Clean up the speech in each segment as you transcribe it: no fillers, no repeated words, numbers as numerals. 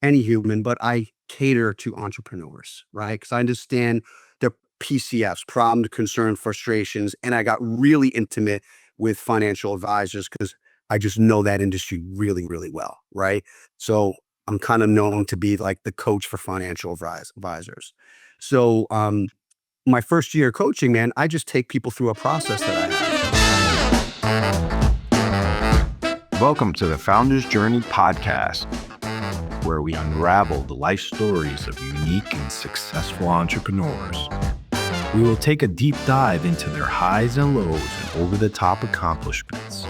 any human, but I cater to entrepreneurs, right? Because I understand their PCFs, problem, concern, frustrations, and I got really intimate with financial advisors because I just know that industry really, really well, right? So I'm kind of known to be like the coach for financial advisors. So my first year coaching, man, I just take people through a process that I have. Welcome to the Founder's Journey podcast, where we unravel the life stories of unique and successful entrepreneurs. We will take a deep dive into their highs and lows and over-the-top accomplishments.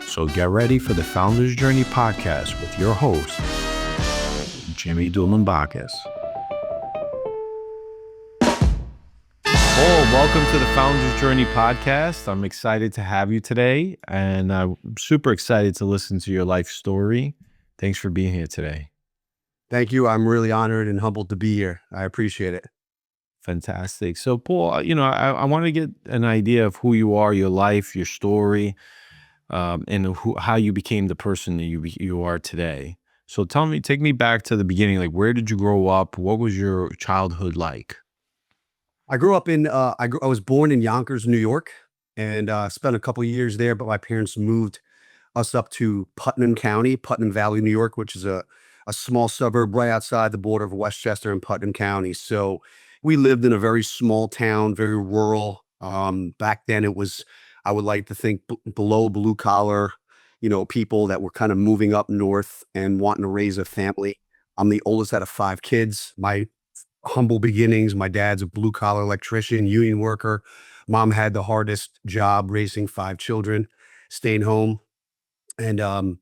So get ready for the Founder's Journey podcast with your host, Jimmy Dulanbakis. Oh, welcome to the Founder's Journey podcast. I'm excited to have you today, and I'm super excited to listen to your life story. Thanks for being here today. Thank you. I'm really honored and humbled to be here. I appreciate it. Fantastic. So, Paul, I want to get an idea of who you are, your life, your story, and how you became the person that you are today. So take me back to the beginning. Like, where did you grow up? What was your childhood like? I grew up in, I was born in Yonkers, New York, and spent a couple of years there, but my parents moved us up to Putnam County, Putnam Valley, New York, which is a small suburb right outside the border of Westchester and Putnam County. So we lived in a very small town, very rural. Back then it was, I would like to think below blue collar, people that were kind of moving up north and wanting to raise a family. I'm the oldest out of 5 kids. My humble beginnings. My dad's a blue collar electrician, union worker. Mom had the hardest job raising 5 children, staying home. And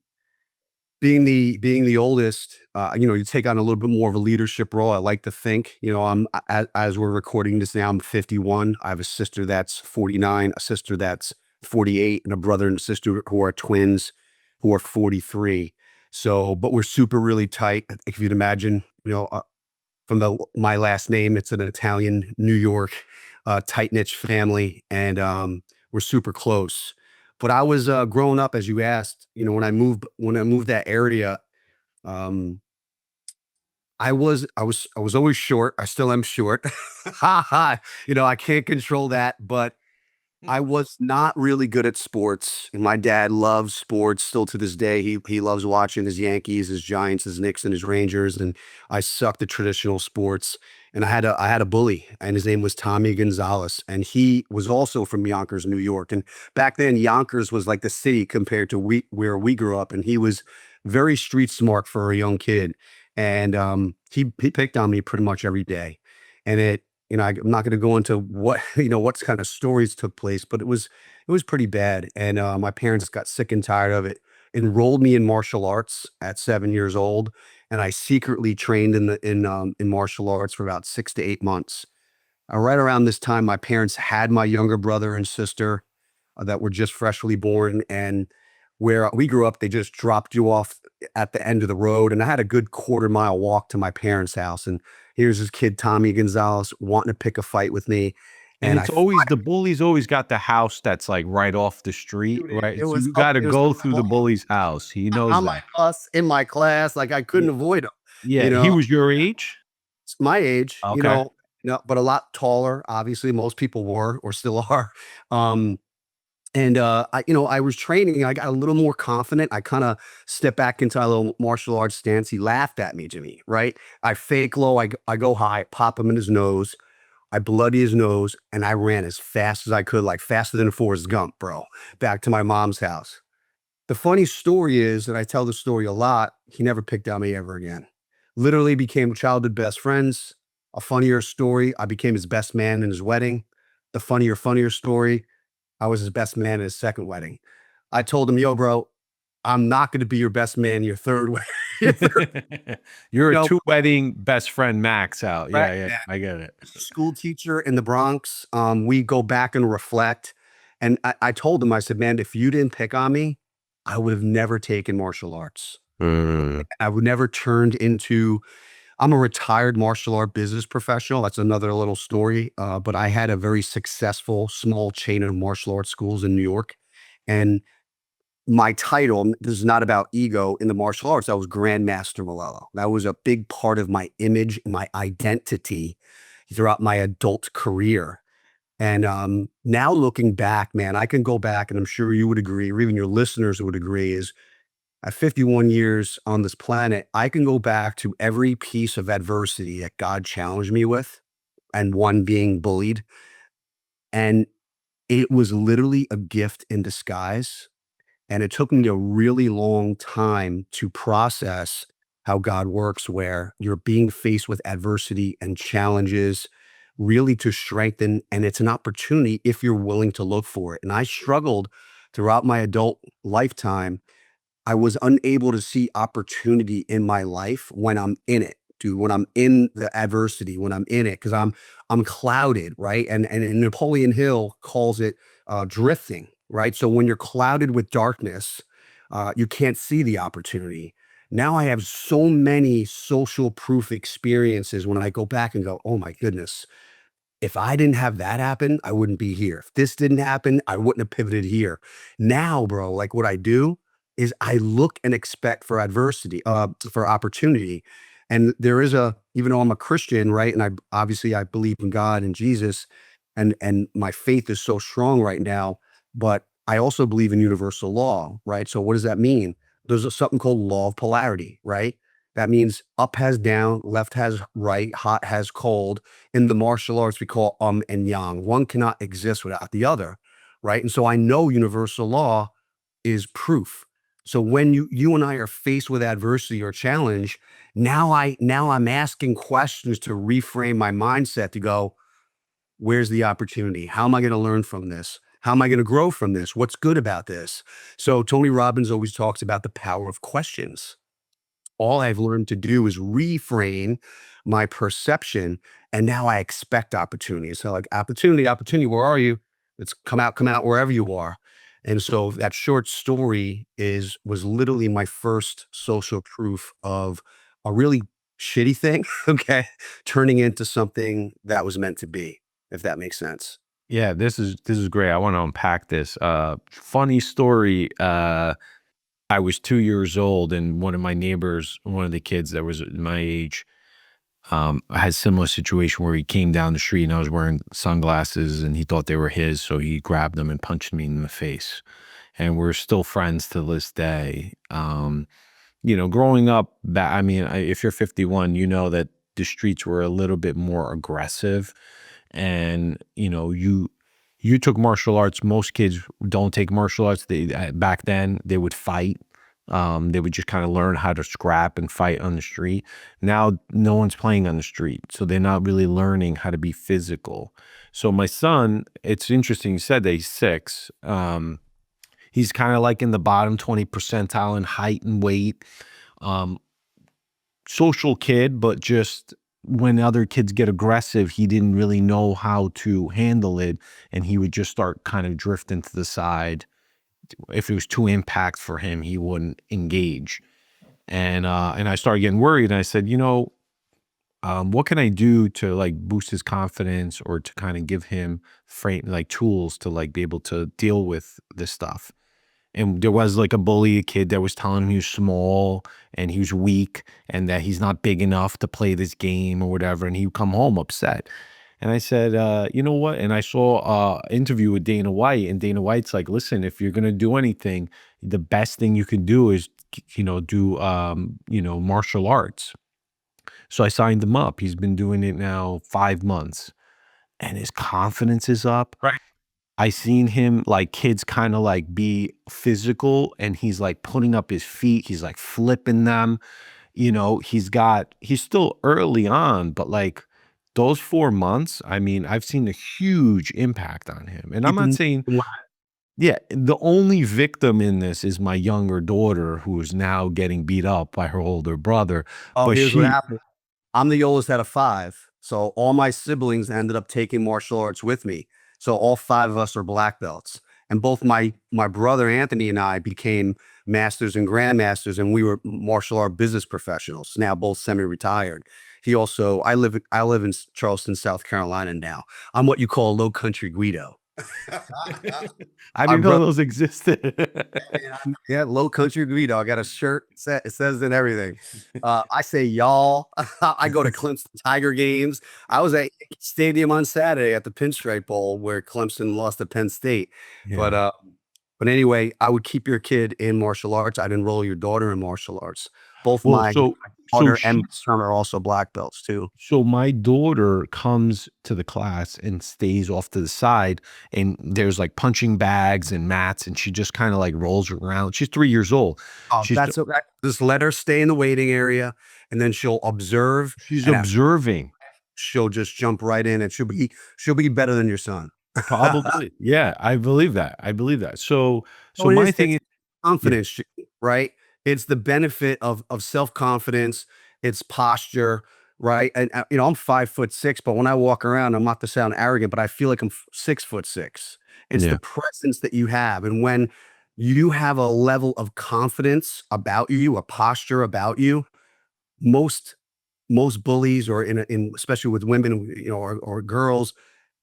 being the oldest, you take on a little bit more of a leadership role. I like to think, I'm as we're recording this now, I'm 51. I have a sister that's 49, a sister that's 48, and a brother and sister who are twins, who are 43. So, but we're super really tight. If you'd imagine, from my last name, it's an Italian, New York, tight-knit family, and we're super close. But I was growing up, as you asked, when I moved that area, um, I was always short. I still am short. Ha ha. I can't control that, but I was not really good at sports. And my dad loves sports still to this day. He loves watching his Yankees, his Giants, his Knicks, and his Rangers. And I sucked at traditional sports. And I had a bully, and his name was Tommy Gonzalez. And he was also from Yonkers, New York. And back then, Yonkers was like the city compared to where we grew up. And he was very street smart for a young kid. And he picked on me pretty much every day. And I'm not going to go into what kind of stories took place, but it was pretty bad. And my parents got sick and tired of it, enrolled me in martial arts at 7 years old, and I secretly trained in martial arts for about 6 to 8 months. Right around this time, my parents had my younger brother and sister that were just freshly born, and where we grew up, they just dropped you off at the end of the road, and I had a good quarter-mile walk to my parents' house, and here's this kid, Tommy Gonzalez, wanting to pick a fight with me, And and it's always the bully's always got the house that's like right off the street, dude, right? it So was you up got to it was go through the bully's house. He knows on my that. bus, in my class, like, I couldn't Ye- avoid him, Yeah, you he know? was your age. It's my age, Okay. but a lot taller, obviously, most people were or still are, um, and I was training, I got a little more confident, I kinda stepped back into a little martial arts stance. He laughed at me, Jimmy, right? I fake low, I go high, pop him in his nose, I bloody his nose, and I ran as fast as I could, like faster than Forrest Gump, bro, back to my mom's house. The funny story is, and I tell the story a lot, he never picked on me ever again. Literally became childhood best friends. A funnier story, I became his best man in his wedding. The funnier story, I was his best man in his second wedding. I told him, "Yo, bro, I'm not gonna be your best man your third wedding." Your third, You're you a know, two wedding best friend max out. right? Yeah, yeah, I get it. School teacher in the Bronx. We go back and reflect. And I told him, I said, man, if you didn't pick on me, I would have never taken martial arts. Mm. I would never turned into, I'm a retired martial art business professional. That's another little story. But I had a very successful small chain of martial arts schools in New York. And my title, this is not about ego in the martial arts. I was Grandmaster Melella. That was a big part of my image, my identity throughout my adult career. And now looking back, man, I can go back and I'm sure you would agree, or even your listeners would agree, is at 51 years on this planet, I can go back to every piece of adversity that God challenged me with, and one being bullied. And it was literally a gift in disguise. And it took me a really long time to process how God works, where you're being faced with adversity and challenges really to strengthen. And it's an opportunity if you're willing to look for it. And I struggled throughout my adult lifetime. I was unable to see opportunity in my life when I'm in it, dude, when I'm in the adversity, when I'm in it, because I'm clouded, right? And Napoleon Hill calls it drifting, right? So when you're clouded with darkness, you can't see the opportunity. Now I have so many social proof experiences when I go back and go, oh my goodness, if I didn't have that happen, I wouldn't be here. If this didn't happen, I wouldn't have pivoted here. Now, bro, like what I do is I look and expect for adversity, for opportunity. And there is even though I'm a Christian, right? And obviously I believe in God and Jesus, and my faith is so strong right now, but I also believe in universal law, right? So what does that mean? There's something called law of polarity, right? That means up has down, left has right, hot has cold. In the martial arts, we call and yang. One cannot exist without the other, right? And so I know universal law is proof. So when you and I are faced with adversity or challenge, now I'm asking questions to reframe my mindset to go, where's the opportunity? How am I going to learn from this? How am I going to grow from this? What's good about this? So Tony Robbins always talks about the power of questions. All I've learned to do is reframe my perception, and now I expect opportunity. So like opportunity, where are you? It's come out wherever you are. And so that short story was literally my first social proof of a really shitty thing, okay, turning into something that was meant to be, if that makes sense. Yeah, this is great. I want to unpack this. Funny story. I was 2 years old, and one of my neighbors, one of the kids that was my age, had similar situation where he came down the street and I was wearing sunglasses and he thought they were his, so he grabbed them and punched me in the face. And we're still friends to this day. Growing up, if you're 51, you know that the streets were a little bit more aggressive, and you took martial arts. Most kids don't take martial arts. Back then they would fight. They would just kind of learn how to scrap and fight on the street. Now no one's playing on the street, so they're not really learning how to be physical. So my son, it's interesting. You said that he's 6. He's kind of like in the bottom 20 percentile in height and weight. Um, Social kid, but just when other kids get aggressive, he didn't really know how to handle it, and he would just start kind of drifting to the side. If it was too impact for him, he wouldn't engage. And I started getting worried, and I said, what can I do to like boost his confidence or to kind of give him tools to like be able to deal with this stuff? And there was like a bully, a kid that was telling him he was small and he was weak and that he's not big enough to play this game or whatever. And he would come home upset. And I said, you know what? And I saw an interview with Dana White, and Dana White's like, listen, if you're going to do anything, the best thing you can do is, do, martial arts. So I signed him up. He's been doing it now 5 months, and his confidence is up. Right. I seen him like kids kind of like be physical, and he's like putting up his feet. He's like flipping them. He's still early on, but like those 4 months, I mean, I've seen a huge impact on him. And I'm not saying, yeah, the only victim in this is my younger daughter, who is now getting beat up by her older brother. Oh, But here's what she, happened. I'm the oldest out of 5, so all my siblings ended up taking martial arts with me. So all 5 of us are black belts, and both my brother Anthony and I became masters and grandmasters, and we were martial art business professionals. Now both semi-retired. He also I live in Charleston, South Carolina now. I'm what you call a low country Guido. I Our didn't know brother, those existed. man, yeah, low country Guido. I got a shirt. It says it everything. I say y'all. I go to Clemson Tiger games. I was at Yankee Stadium on Saturday at the Pinstripe Bowl where Clemson lost to Penn State. But Yeah. uh, but anyway, I would keep your kid in martial arts. I'd enroll your daughter in martial arts. Both Well, my so daughter and my she son are also black belts too. so my daughter comes to the class and stays off to the side, and there's like punching bags and mats, and she just kind of like rolls around. She's 3 years old. Oh, She's that's okay. Just let her stay in the waiting area, and then she'll observe, she's and after observing. she'll just jump right in, and she'll be better than your son. Probably. Yeah, I believe that. I believe that. So So it my is, thing it's is, yeah, confidence, right? It's the benefit of self-confidence, it's posture, right? And, I'm 5'6", but when I walk around, I'm not to sound arrogant, but I feel like I'm 6'6". It's the yeah, presence that you have, and when you have a level of confidence about you, a posture about you, most most bullies or in especially with women, or girls,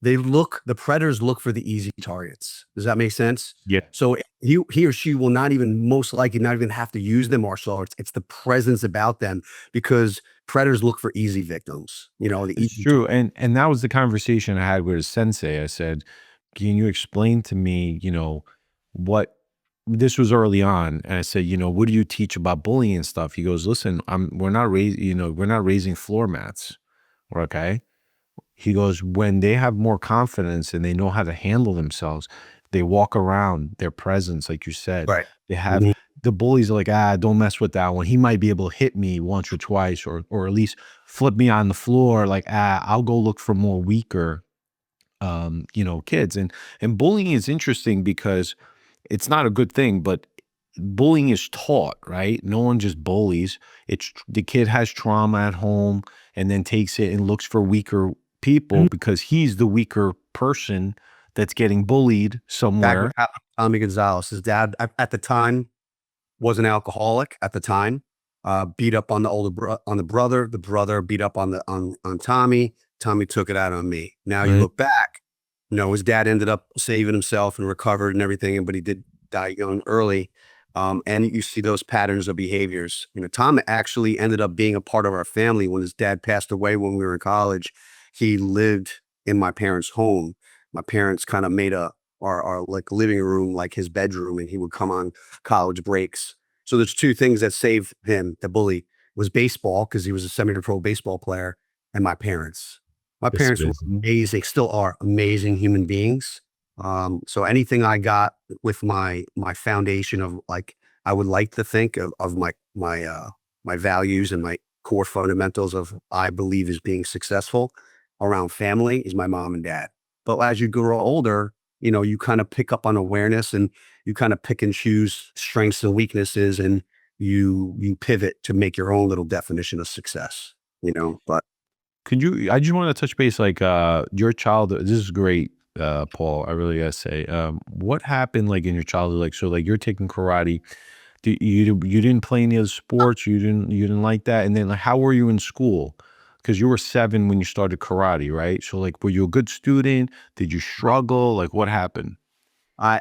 the predators look for the easy targets. Does that make sense? yeah. So he or she will not even most likely not even have to use the martial arts. It's the presence about them because predators look for easy victims, the It's easy true, target. and that was the conversation I had with a sensei. I said, "Can you explain to me, what" this was early on, and I said, "What do you teach about bullying and stuff?" He goes, "Listen, we're not raising floor mats, okay?" He goes, "When they have more confidence and they know how to handle themselves, they walk around their presence, like you said. Right. They have Mhm. the bullies are like, don't mess with that one. He might be able to hit me once or twice, or at least flip me on the floor. Like, I'll go look for more weaker, kids." And bullying is interesting because it's not a good thing, but bullying is taught, right? No one just bullies. The kid has trauma at home and then takes it and looks for weaker people Mhm. because he's the weaker person that's getting bullied Back with somewhere. Tommy Gonzalez, his dad at the time was an alcoholic at the time, beat up on the brother beat up on Tommy. Tommy took it out on me. Now you Right. look back, his dad ended up saving himself and recovered and everything, but he did die young early. And you see those patterns of behaviors. Tom actually ended up being a part of our family when his dad passed away when we were in college. He lived in my parents' home. My parents kind of made our like living room like his bedroom, and he would come on college breaks. So there's two things that saved him, the bully, was baseball because he was a semi-pro baseball player, and my parents. My That's parents were crazy. amazing, still are amazing human beings. So anything I got with my foundation of like I would like to think of my values and my core fundamentals of I believe is being successful around family is my mom and dad. But as you grow older, you kind of pick up on awareness and you kind of pick and choose strengths and weaknesses and you pivot to make your own little definition of success. But I just want to touch base, like, your childhood. This is great, Paul. I really gotta say, what happened like in your childhood? Like, so like you're taking karate. You didn't play any other sports? You didn't like that? And then, like, how were you in school? Because you were 7 when you started karate, right? So, like, were you a good student? Did you struggle? Like, what happened? I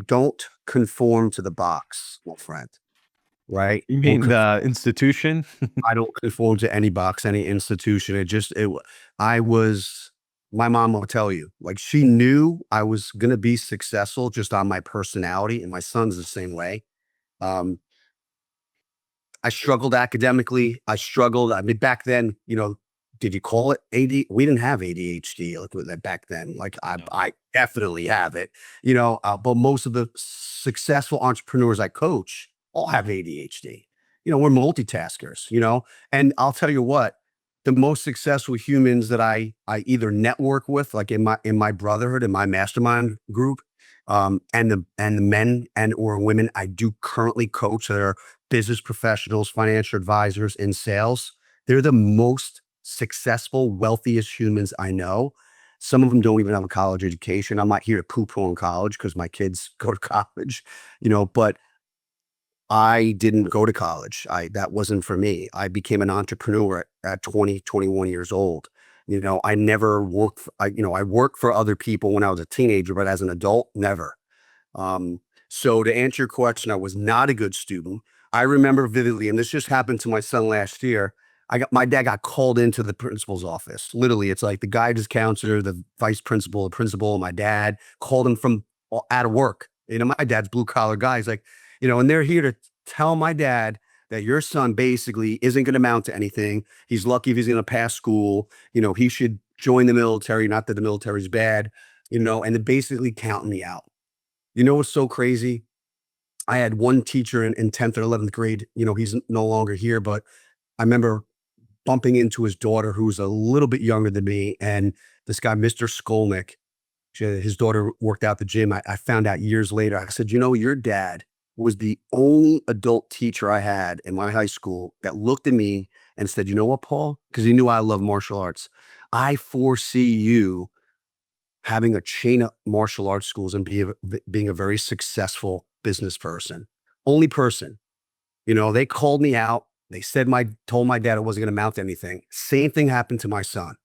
don't conform to the box, my friend, right? You mean the institution? I don't conform to any box, any institution. I was, my mom will tell you, like she knew I was going to be successful just on my personality. And my son's the same way. Um, I struggled academically. I struggled. I mean, back then, did you call it AD? We didn't have ADHD like with that back then. Like No. I definitely have it, but most of the successful entrepreneurs I coach all have ADHD. We're multitaskers, and I'll tell you what, the most successful humans that I either network with, like in my brotherhood, in my mastermind group, and the men and or women I do currently coach that are business professionals, financial advisors, in sales. They're the most successful, wealthiest humans I know. Some of them don't even have a college education. I'm not here to poo-poo on college because my kids go to college, but I didn't go to college. That wasn't for me. I became an entrepreneur at 20, 21 years old. I never worked, I worked for other people when I was a teenager, but as an adult, never. Um, so to answer your question, I was not a good student. I remember vividly, and this just happened to my son last year. My dad got called into the principal's office. Literally, it's like the guidance counselor, the vice principal, the principal, and my dad called him from out of work. My dad's blue collar guy. He's like, and they're here to tell my dad that your son basically isn't going to amount to anything. He's lucky if he's going to pass school. He should join the military. Not that the military's bad. And then basically counting me out. You know what's so crazy? I had one teacher in 10th or 11th grade. He's no longer here, but I remember bumping into his daughter, who was a little bit younger than me. And this guy, Mr. Skolnick, his daughter worked out the gym. I found out years later. I said, your dad was the only adult teacher I had in my high school that looked at me and said, you know what, Paul? Because he knew I love martial arts. I foresee you having a chain of martial arts schools and being a very successful business person. Only person. They called me out. They said told my dad it wasn't going to amount to anything. Same thing happened to my son,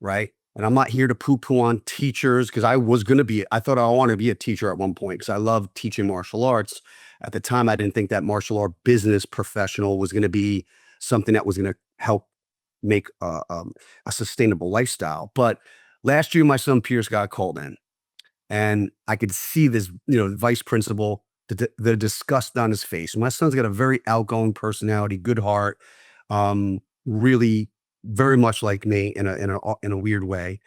right? And I'm not here to poo-poo on teachers because I thought I wanted to be a teacher at one point because I love teaching martial arts. At the time, I didn't think that martial art business professional was going to be something that was going to help make a sustainable lifestyle. But last year, my son Pierce got called in, and I could see this, vice principal, the disgust on his face. My son's got a very outgoing personality, good heart, really very much like me in a weird way.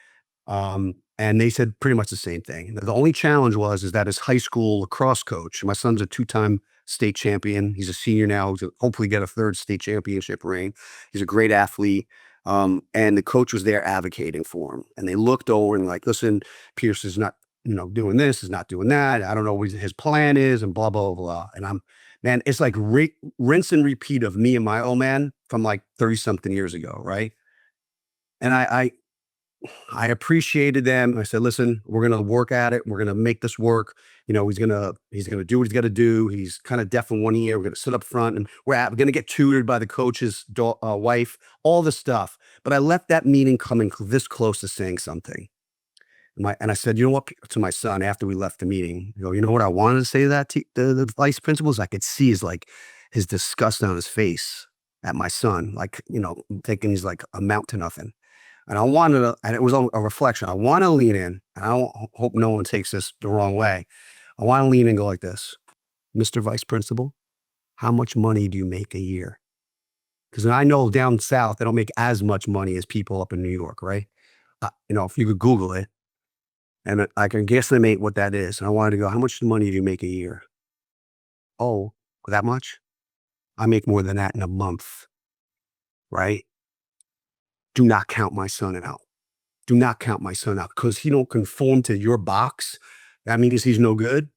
And they said pretty much the same thing. The only challenge is that his high school lacrosse coach, my son's a two-time state champion. He's a senior now. He'll hopefully get a third state championship ring. He's a great athlete. And the coach was there advocating for him. And they looked over and like, listen, Pierce is not, doing this, is not doing that. I don't know what his plan is and blah, blah, blah. And man, it's like rinse and repeat of me and my old man from like 30 something years ago. Right. And I appreciated them. I said, listen, we're going to work at it. We're going to make this work. He's going to do what he's got to do. He's kind of deaf in one ear. We're going to sit up front and we're going to get tutored by the coach's wife, all the stuff. But I left that meeting coming this close to saying something. And I said, you know what, to my son after we left the meeting, you know what I wanted to say to that the vice principals, I could see his disgust on his face at my son, like, thinking he's like amount to nothing. And I wanted to, and it was a reflection. I want to lean in, and I don't hope no one takes this the wrong way. I want to lean in and go like this, Mr. Vice Principal, how much money do you make a year? Because I know down south, they don't make as much money as people up in New York, right? If you could Google it, and I can guesstimate what that is. And I wanted to go, how much money do you make a year? Oh, that much? I make more than that in a month, right? Do not count my son out. Do not count my son out because he don't conform to your box. That means he's no good.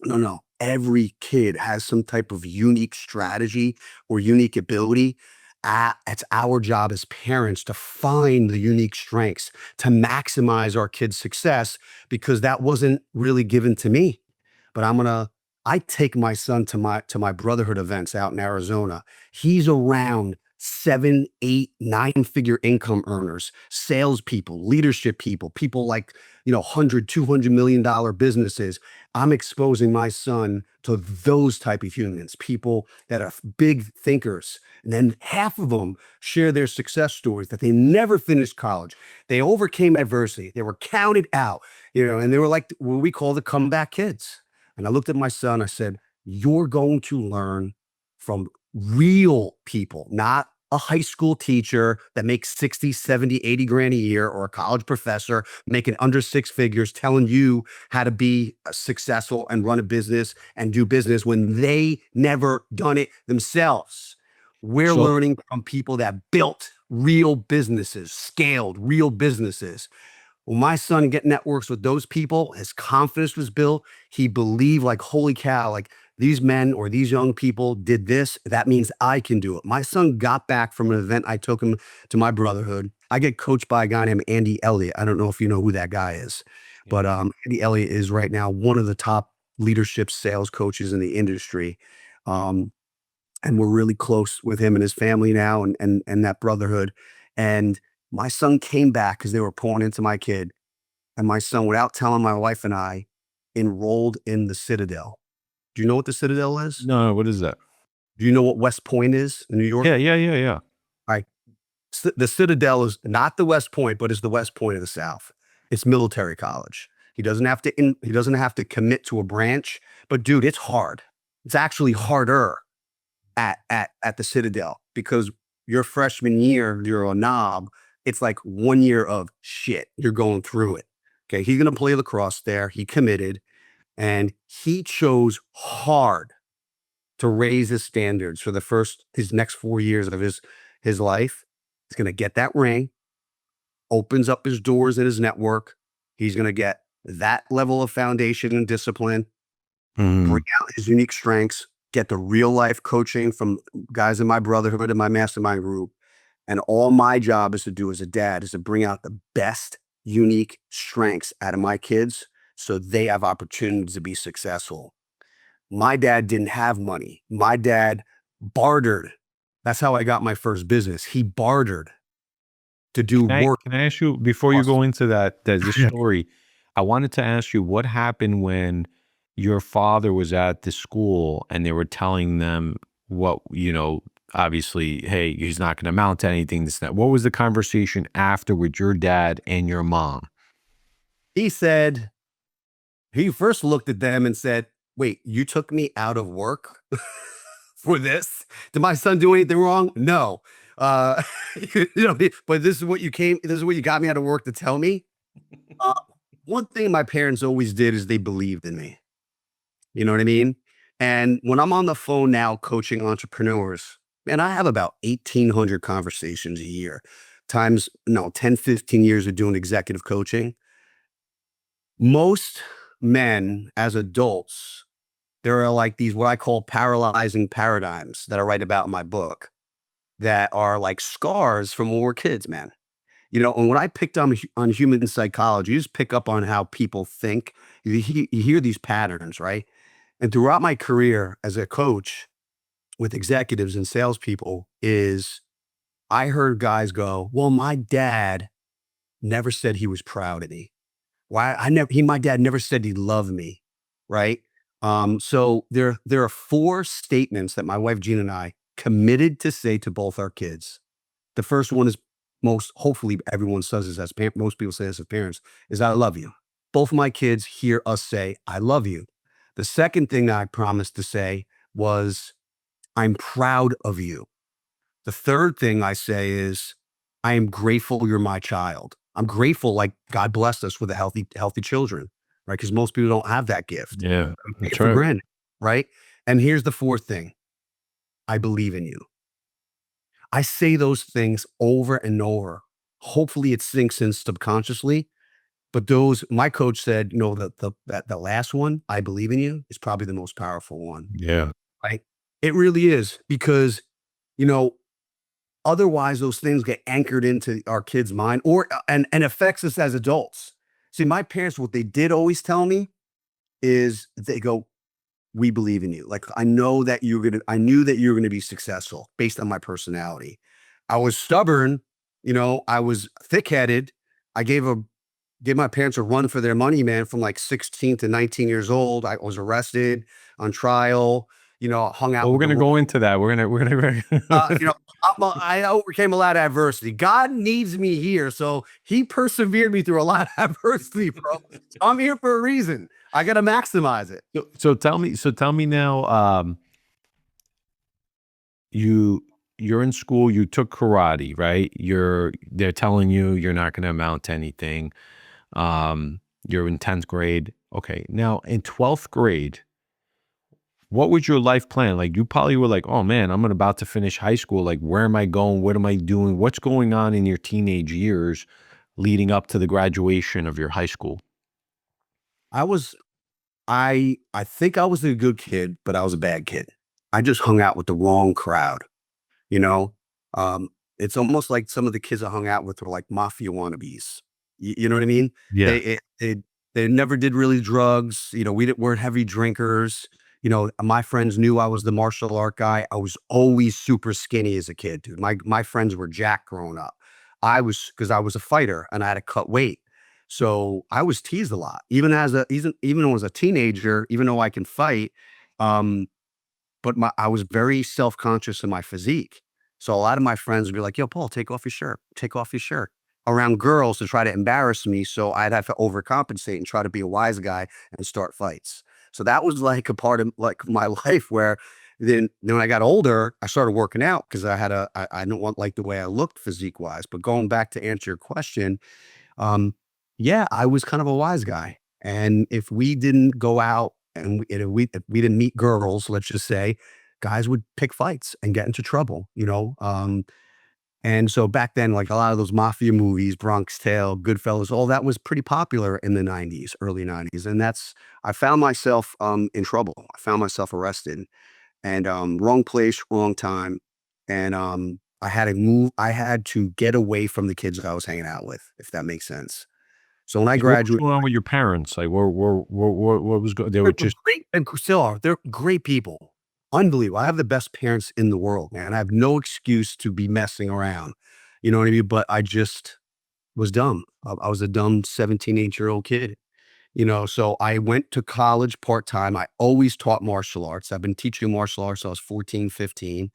No, no. Every kid has some type of unique strategy or unique ability. It's our job as parents to find the unique strengths to maximize our kids' success because that wasn't really given to me. But I take my son to my brotherhood events out in Arizona. He's around 7, 8, 9-figure income earners, salespeople, leadership people like, 100, $200 million businesses. I'm exposing my son to those type of humans, people that are big thinkers. And then half of them share their success stories that they never finished college. They overcame adversity. They were counted out, and they were like what we call the comeback kids. And I looked at my son, I said, you're going to learn from real people, not a high school teacher that makes 60, 70, 80 grand a year, or a college professor making under 6 figures telling you how to be successful and run a business and do business when they never done it themselves. We're So learning from people that built real businesses, scaled real businesses. When my son get networks with those people, his confidence was built. He believed like, holy cow, like these men or these young people did this. That means I can do it. My son got back from an event. I took him to my brotherhood. I get coached by a guy named Andy Elliott. I don't know if you know who that guy is, but Andy Elliott is right now one of the top leadership sales coaches in the industry. And we're really close with him and his family now and that brotherhood. And My son came back because they were pouring into my kid, and my son, without telling my wife and I, enrolled in the Citadel. Do you know what the Citadel is? No, what is that? Do you know what West Point is in New York? Yeah, yeah, yeah, yeah. All right. The Citadel is not the West Point, but is the West Point of the South. It's military college. He doesn't have to commit to a branch, but dude, it's hard. It's actually harder at the Citadel because your freshman year, you're a knob. It's like 1 year of shit. You're going through it. Okay. He's gonna play lacrosse there. He committed and he chose hard to raise his standards for his next 4 years of his life. He's gonna get that ring, opens up his doors and his network. He's gonna get that level of foundation and discipline, bring Mhm. out his unique strengths, get the real life coaching from guys in my brotherhood and my mastermind group. And all my job is to do as a dad is to bring out the best unique strengths out of my kids so they have opportunities to be successful. My dad didn't have money. My dad bartered. That's how I got my first business. He bartered to do work. Can I ask you before you go into that this Yeah. story, I wanted to ask you what happened when your father was at the school and they were telling them what, obviously, hey, he's not going to amount to anything, this, that. What was the conversation after with your dad and your mom? He said, he first looked at them and said, "Wait, you took me out of work for this? Did my son do anything wrong? No. Uh, but this is what you got me out of work to tell me." Uh, One thing my parents always did is they believed in me. You know what I mean? And when I'm on the phone now coaching entrepreneurs, man, I have about 1,800 conversations a year, times, no, 10, 15 years of doing executive coaching. Most men as adults, there are like these, what I call paralyzing paradigms that I write about in my book that are like scars from when we're kids, man. And when I picked on human psychology, you just pick up on how people think. You hear these patterns, right? And throughout my career as a coach with executives and salespeople, is I heard guys go, "Well, my dad never said he was proud of me. Why I never he my dad never said he loved me." Right? So there are four statements that my wife Gina and I committed to say to both our kids. The first one is most hopefully everyone says this most people say this as parents is I love you. Both of my kids hear us say I love you. The second thing that I promised to say was I'm proud of you. The third thing I say is I am grateful you're my child. I'm grateful like God blessed us with a healthy children, right? Because most people don't have that gift. Yeah, We take that's it for right. granted, right? And here's the fourth thing. I believe in you. I say those things over and over. Hopefully it sinks in subconsciously. But my coach said, the last one, I believe in you, is probably the most powerful one. Yeah. Right? It really is because, you know, otherwise those things get anchored into our kids' mind and affects us as adults. See, my parents, what they did always tell me is they go, we believe in you. Like I knew that you were gonna be successful based on my personality. I was stubborn, I was thick-headed. I gave my parents a run for their money, man, from like 16 to 19 years old. I was arrested on trial, hung out Well, we're with the gonna wrong, go into that. uh, you know, I overcame a lot of adversity. God needs me here. So he persevered me through a lot of adversity, bro. So I'm here for a reason. I gotta maximize it. So tell me now, you you're in school, you took karate, right? They're telling you you're not gonna amount to anything. You're in 10th grade. Okay. Now in 12th grade, what was your life plan? Like you probably were like, oh man, I'm about to finish high school. Like, where am I going? What am I doing? What's going on in your teenage years leading up to the graduation of your high school? I was I think I was a good kid, but I was a bad kid. I just hung out with the wrong crowd, you know? Um, it's almost like some of the kids I hung out with were like mafia wannabes. You know what I mean? Yeah. They it they never did really drugs, weren't heavy drinkers. My friends knew I was the martial art guy. I was always super skinny as a kid, dude. My friends were jacked growing up. because I was a fighter and I had to cut weight. So I was teased a lot, even when I was a teenager, even though I can fight. Um, but I was very self-conscious in my physique. So a lot of my friends would be like, "Yo, Paul, take off your shirt. Take off your shirt." Around girls to try to embarrass me. So I'd have to overcompensate and try to be a wise guy and start fights. So that was like a part of like my life where then when I got older, I started working out because I didn't want like the way I looked physique wise. But going back to answer your question, um, yeah, I was kind of a wise guy. And if we didn't go out and if we didn't meet girls, let's just say, guys would pick fights and get into trouble, you know? And so back then, like a lot of those mafia movies, Bronx Tale, Goodfellas, all that was pretty popular in the 90s, early 90s. And I found myself in trouble. I found myself arrested and wrong place, wrong time. And I had to get away from the kids that I was hanging out with, if that makes sense. So when I What was graduated, going on with your parents? Like, what was going? They were they're just great and still are. They're great people. Unbelievable. I have the best parents in the world, man. I have no excuse to be messing around. You know what I mean? But I just was dumb. I was a dumb 17, 8-year-old kid. You know, so I went to college part-time. I always taught martial arts. I've been teaching martial arts since I was 14, 15.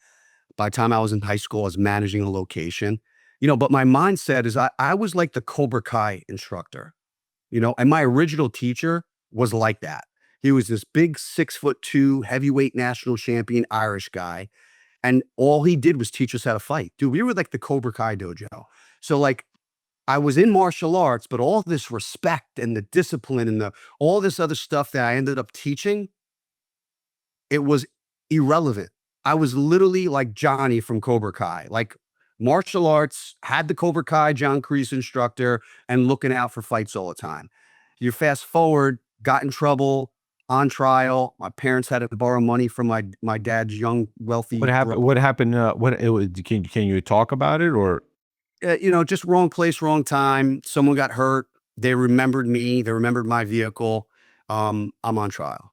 By the time I was in high school, I was managing a location. You know, but my mindset is I was like the Cobra Kai instructor, you know, and my original teacher was like that. He was this big 6'2" heavyweight national champion Irish guy. And all he did was teach us how to fight. Dude, we were like the Cobra Kai dojo. So like I was in martial arts, but all this respect and the discipline and all this other stuff that I ended up teaching, it was irrelevant. I was literally like Johnny from Cobra Kai, like martial arts, had the Cobra Kai John Kreese instructor and looking out for fights all the time. You fast forward, got in trouble, on trial. My parents had to borrow money from my dad's young, wealthy what brother. happened? What happened? What it was? Can you talk about it or? You know, just wrong place, wrong time. Someone got hurt. They remembered me. They remembered my vehicle. I'm on trial.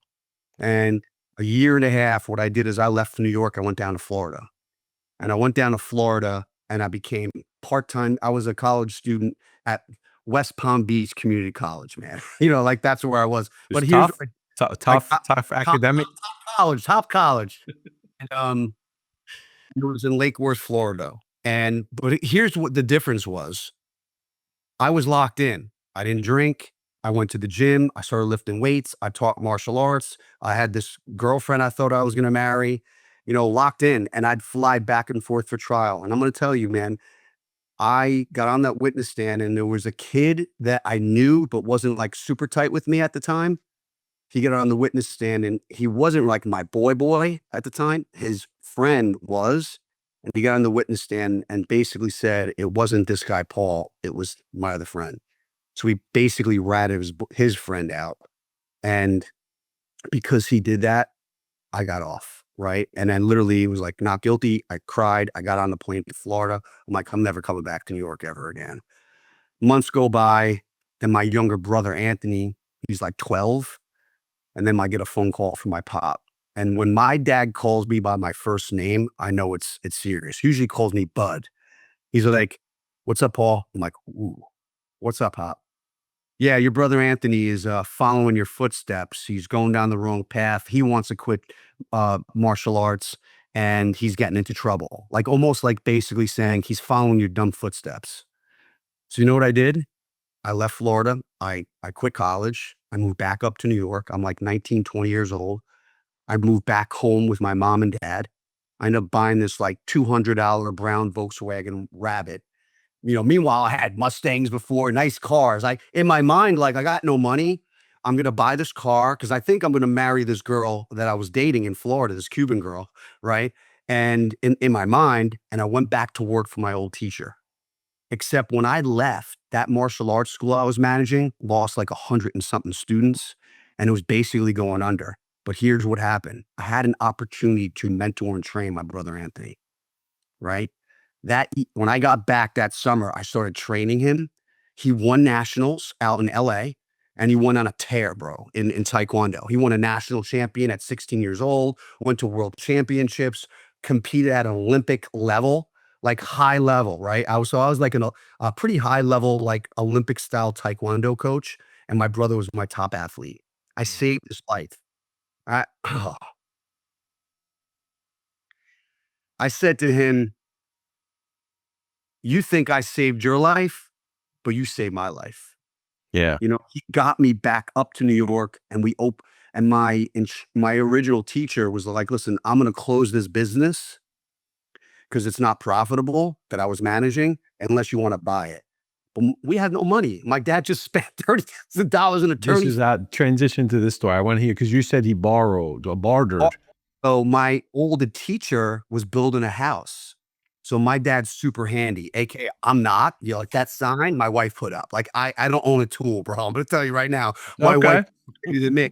And a year and a half, what I did is I left New York. I went down to Florida. And I went down to Florida and I became part-time. I was a college student at West Palm Beach Community College, man. You know, like that's where I was. It's But here's tough, like tough academic. top college. And, it was in Lake Worth, Florida. And but here's what the difference was. I was locked in. I didn't drink. I went to the gym. I started lifting weights. I taught martial arts. I had this girlfriend I thought I was going to marry, you know, locked in. And I'd fly back and forth for trial. And I'm going to tell you, man, I got on that witness stand and there was a kid that I knew, but wasn't like super tight with me at the time. He got on the witness stand and he wasn't like my boy at the time. His friend was. And he got on the witness stand and basically said, it wasn't this guy, Paul. It was my other friend. So he basically ratted his friend out. And because he did that, I got off. Right. And then literally it was like not guilty. I cried. I got on the plane to Florida. I'm like, I'm never coming back to New York ever again. Months go by. Then my younger brother, Anthony, he's like 12. And then I get a phone call from my pop. And when my dad calls me by my first name, I know it's serious. Usually he calls me Bud. He's like, "What's up, Paul?" I'm like, "Ooh, what's up, Pop?" "Yeah, your brother Anthony is following your footsteps. He's going down the wrong path. He wants to quit martial arts and he's getting into trouble." Like almost like basically saying he's following your dumb footsteps. So you know what I did? I left Florida. I quit college. I moved back up to New York. I'm like 19, 20 years old. I moved back home with my mom and dad. I ended up buying this like $200 brown Volkswagen Rabbit. You know, meanwhile, I had Mustangs before, nice cars. I in my mind, like I got no money. I'm gonna buy this car because I think I'm gonna marry this girl that I was dating in Florida, this Cuban girl, right? And in my mind, and I went back to work for my old teacher. Except when I left, that martial arts school I was managing lost like 100 and something students, and it was basically going under. But here's what happened. I had an opportunity to mentor and train my brother Anthony, right? When I got back that summer, I started training him. He won nationals out in LA and he went on a tear, bro, in Taekwondo. He won a national champion at 16 years old, went to world championships, competed at an Olympic level. like high level, right? I was like a pretty high level, like Olympic style taekwondo coach, and my brother was my top athlete. I Mm. saved his life. I I said to him, "You think I saved your life, but you saved my life." Yeah. He got me back up to New York, and my original teacher was like, "Listen, I'm gonna close this business because it's not profitable that I was managing unless you wanna buy it." But we had no money. My dad just spent $30,000 in This attorney. is that transition to this story. I want to hear because you said he borrowed or bartered. So my older teacher was building a house. So my dad's super handy, AKA I'm not. Like that sign my wife put up. Like I don't own a tool, bro. I'm gonna tell you right now. My wife Okay. did me.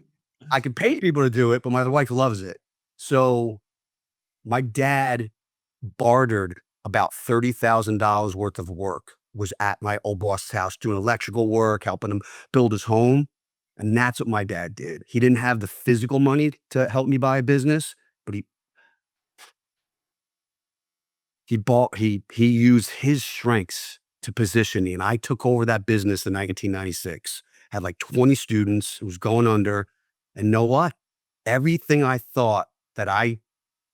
I can pay people to do it, but my wife loves it. So my dad bartered about $30,000 worth of work, was at my old boss's house doing electrical work, helping him build his home. And that's what my dad did. He didn't have the physical money to help me buy a business, but he used his strengths to position me. And I took over that business in 1996. Had like 20 students, it was going under. And know what? Everything I thought that I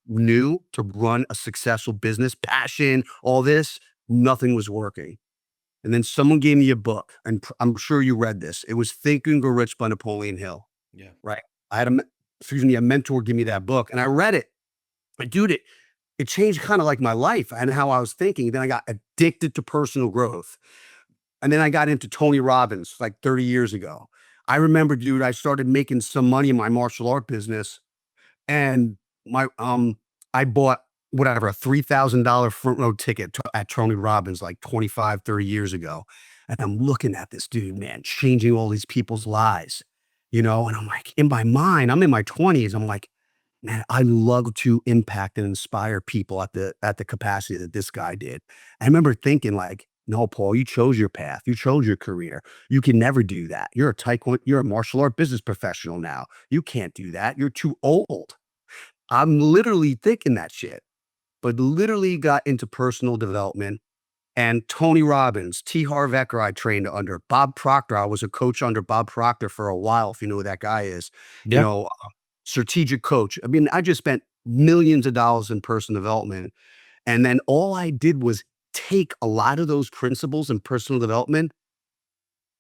knew to run a successful business, passion, all this, nothing was working. And then someone gave me a book, and I'm sure you read this. It was Think and Grow Rich by Napoleon Hill, Yeah. right? I had a mentor give me that book, and I read it. But dude, it changed kind of like my life and how I was thinking. Then I got addicted to personal growth. And then I got into Tony Robbins like 30 years ago. I remember, dude, I started making some money in my martial art business, and my I bought whatever a $3,000 front row ticket at Tony Robbins like 25, 30 years ago. And I'm looking at this dude, man, changing all these people's lives. And I'm like, in my mind, I'm in my 20s. I'm like, man, I love to impact and inspire people at the capacity that this guy did. I remember thinking like, no, Paul, you chose your path. You chose your career. You can never do that. You're a martial art business professional now. You can't do that. You're too old. I'm literally thinking that shit, but literally got into personal development. And Tony Robbins, T. Harv Eker, I trained under Bob Proctor. I was a coach under Bob Proctor for a while, if you know who that guy is. You Yeah. know, strategic coach. I mean, I just spent millions of dollars in personal development. And then all I did was take a lot of those principles in personal development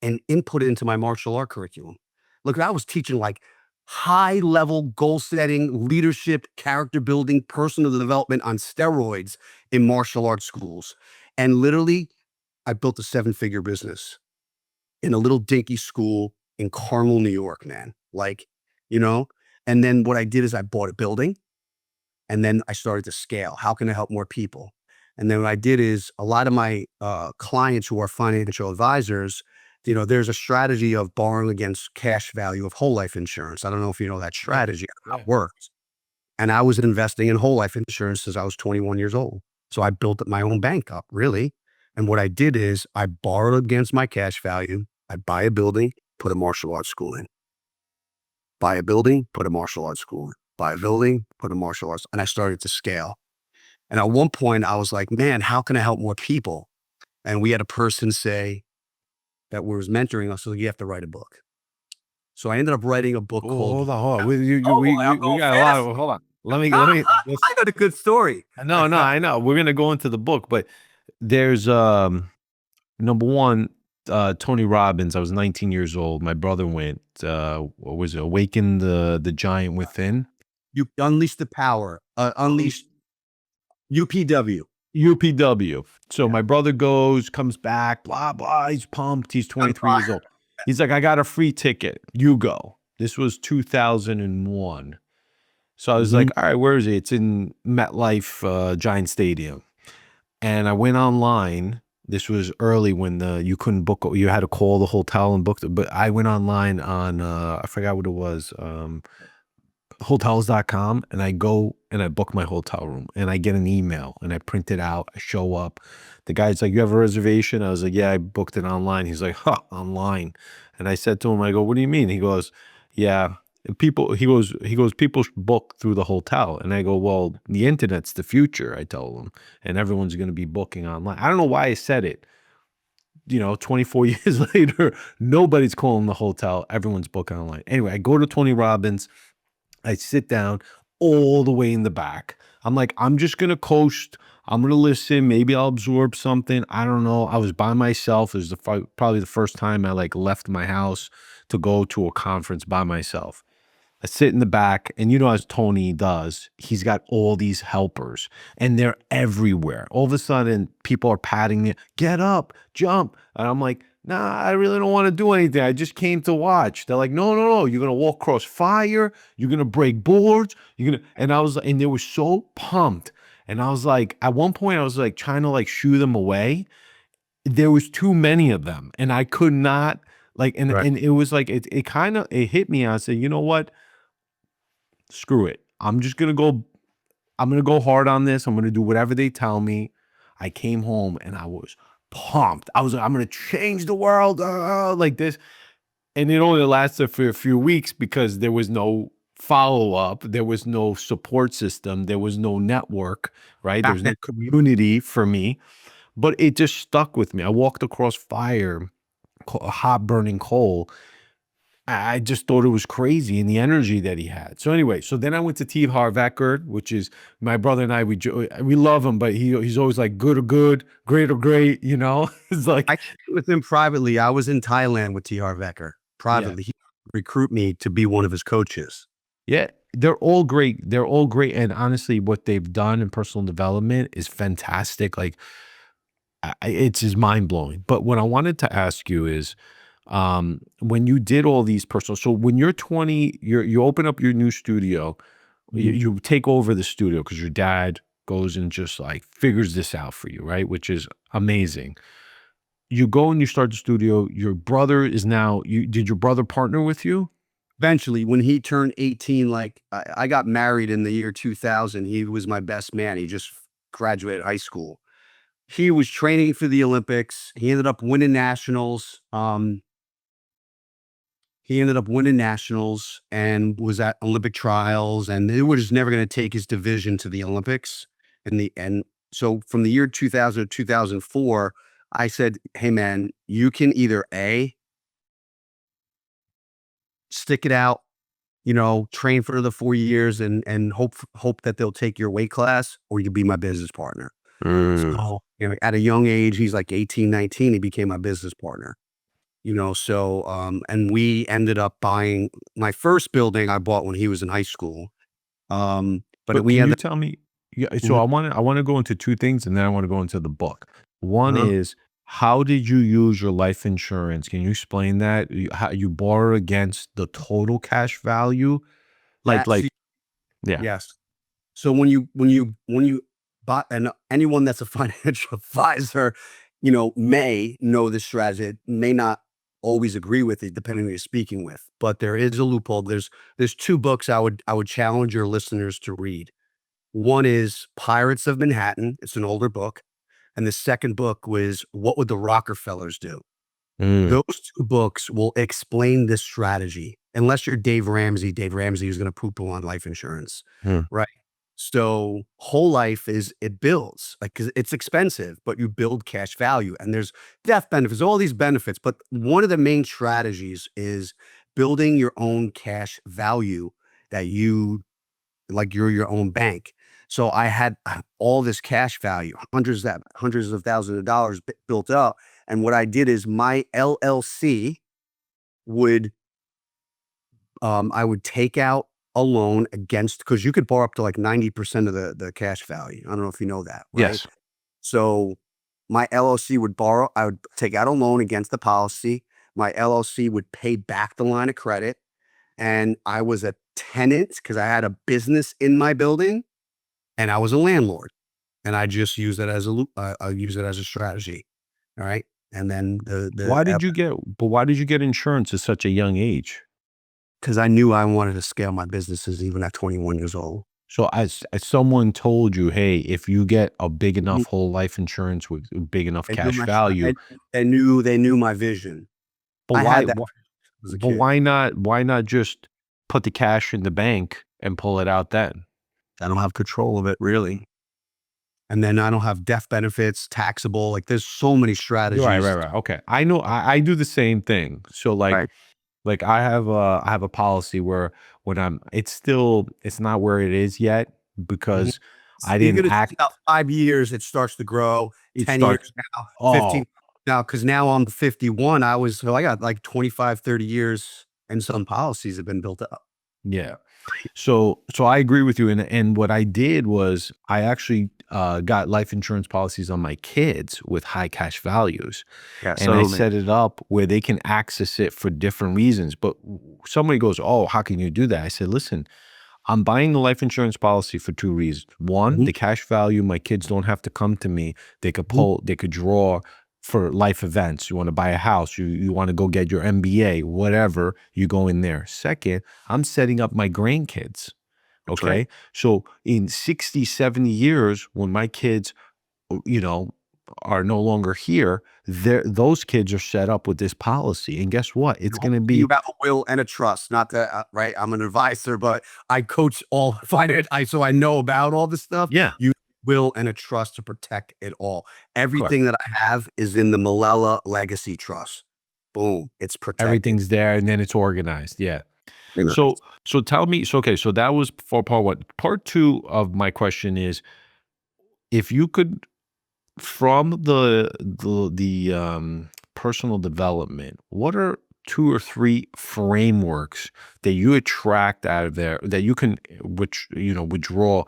and input it into my martial art curriculum. Look, I was teaching like high level goal setting, leadership, character building, personal development on steroids in martial arts schools. And literally, I built a seven-figure business in a little dinky school in Carmel, New York, man. Like, you know, and then what I did is I bought a building, and then I started to scale. How can I help more people? And then what I did is a lot of my clients who are financial advisors, there's a strategy of borrowing against cash value of whole life insurance. I don't know if you know that Yeah. strategy, how Yeah. it works. And I was investing in whole life insurance since I was 21 years old. So I built up my own bank up, really. And what I did is I borrowed against my cash value. I'd buy a building, put a martial arts school in. Buy a building, put a martial arts school in. Buy a building, put a martial arts, and I started to scale. And at one point, I was like, man, how can I help more people? And we had a person say that was mentoring us, so you have to write a book. So I ended up writing a book Oh, called, hold on, hold on. oh boy, I'm We going got a lot fast. of, hold on. Let me, I got a good story. no, no, I know. We're gonna go into the book, but there's number one, Tony Robbins. I was 19 years old. My brother went. What was it? Awaken the Giant Within. You unleash the power, unleash UPW. UPW. So Yeah. my brother goes, comes back, blah blah. He's pumped. He's On 23 years fire. old. He's like, I got a free ticket. You go. This was 2001. So I was Mhm. like, all right, where is it? It's in MetLife Giant Stadium. And I went online. This was early when you couldn't book, you had to call the hotel and book it. But I went online on, I forgot what it was, hotels.com, and I go and I book my hotel room and I get an email and I print it out. I show up. The guy's like, you have a reservation? I was like, yeah, I booked it online. He's like, huh, online. And I said to him, I go, what do you mean? He goes, yeah. And he goes, people book through the hotel. And I go, well, the internet's the future, I tell him, and everyone's going to be booking online. I don't know why I said it. 24 years later, nobody's calling the hotel. Everyone's booking online. Anyway, I go to Tony Robbins. I sit down all the way in the back. I'm like, I'm just going to coast. I'm going to listen. Maybe I'll absorb something. I don't know. I was by myself. It was probably the first time I like left my house to go to a conference by myself. I sit in the back, and as Tony does, he's got all these helpers, and they're everywhere. All of a sudden, people are patting me, get up, jump. And I'm like, nah, I really don't want to do anything. I just came to watch. They're like, no, no, no, you're going to walk across fire. You're going to break boards. And they were so pumped. And I was like, at one point, I was like trying to like shoo them away. There was too many of them, and I could not like, Right. and it was like, it kind of, it hit me. I said, you know what? Screw it. I'm gonna go hard on this. I'm gonna do whatever they tell me. I came home and I was pumped. I was like, I'm gonna change the world, like this. And it only lasted for a few weeks because there was no follow-up, there was no support system, there was no network, right? There was no community for me, but it just stuck with me. I walked across fire, hot burning coal. I just thought it was crazy, and the energy that he had. So anyway, so then I went to T. Harv Eckert, which is my brother and I. We love him, but he's always like good or good, great or great. It's I like, met with him privately. I was in Thailand with T.R. Vecker yeah, privately. He recruit me to be one of his coaches. yeah. They're all great. They're all great, and honestly, what they've done in personal development is fantastic. Like, it's just mind blowing. But what I wanted to ask you is, when you did all these personal, so when you're 20, you open up your new studio, Mhm. you take over the studio because your dad goes and just like figures this out for you, right? Which is amazing. You go and you start the studio. Your brother is now, did your brother partner with you? Eventually, when he turned 18, like I got married in the year 2000. He was my best man. He just graduated high school. He was training for the Olympics. He ended up winning nationals. He ended up winning nationals and was at Olympic trials, and they were just never going to take his division to the Olympics. In the end, so from the year 2000 to 2004, I said, "Hey, man, you can either A, stick it out, train for the 4 years and hope that they'll take your weight class, or you can be my business partner." Mm. So, at a young age, he's like 18, 19, he became my business partner. And we ended up buying my first building I bought when he was in high school. But But we can you ended tell me? Yeah, so Mhm, I want to go into two things, and then I want to go into the book. One uh-huh. is, how did you use your life insurance? Can you explain that? How you borrow against the total cash value? Like, That see yeah. Yes. So when you buy, and anyone that's a financial advisor, may know this strategy, may not always agree with it depending on who you're speaking with, but there is a loophole. There's 2 books I would challenge your listeners to read. One is Pirates of Manhattan. It's an older book, and the second book was What Would the Rockefellers Do? Mm, Those 2 books will explain this strategy, unless you're Dave Ramsey is gonna poo-poo on life insurance, mm. right? So, whole life it builds, like, 'cause it's expensive, but you build cash value, and there's death benefits, all these benefits, but one of the main strategies is building your own cash value that like, you're your own bank. So, I had all this cash value, hundreds of thousands of dollars built up, and what I did is my LLC would, I would take out a loan against, because you could borrow up to like 90% of the cash value. I don't know if you know that, right? Yes. So, my LLC would borrow I would take out a loan against the policy. My LLC would pay back the line of credit, and I was a tenant because I had a business in my building, and I was a landlord, and I just use it as I use it as a strategy, all right? And then Why did you get insurance at such a young age? 'cause I knew I wanted to scale my businesses even at 21 years old. So as someone told you, hey, if you get a big Mhm. enough whole life insurance with big enough They knew cash my value, they knew my vision. but I why, had that why as a but kid. why not just put the cash in the bank and pull it out then. I don't have control of it really. And then I don't have death benefits, taxable. Like there's so many Right, right, strategies. right. Okay. I know I do the same thing. So Right. like I have a policy where when it's not where it is yet Mhm. because I You're didn't gonna see about act 5 years, it starts to grow, it 10 years starts now, oh 15 now, because now I'm 51, I got like 25, 30 years, and some policies have been built up. yeah. So I agree with you, and what I did was I actually, got life insurance policies on my kids with high cash values, Yeah, and I so set it up where they can access it for different reasons, but somebody goes, "Oh, how can you do that?" I said, "Listen, I'm buying the life insurance policy for 2 reasons. One, Mhm, the cash value, my kids don't have to come to me. mhm, They could draw for life events. You want to buy a house, you want to go get your MBA, whatever, you go in there. Second, I'm setting up my grandkids. that's right. Okay. So in 60, 70 years, when my kids, you know, are no longer here, those kids are set up with this policy. And guess what? It's going to You be, have a will and a trust, not that, right, I'm an advisor, but I coach all finance, so I know about all this stuff. yeah, You will and a trust to protect it all. correct. Everything that I have is in the Melella Legacy Trust. Boom, it's protected. Everything's there and then it's organized. Yeah. Yeah. So tell me, so okay, so that was for part one. Part two of my question is if you could from the personal development, what are two or three frameworks that you attract out of there that you can which withdraw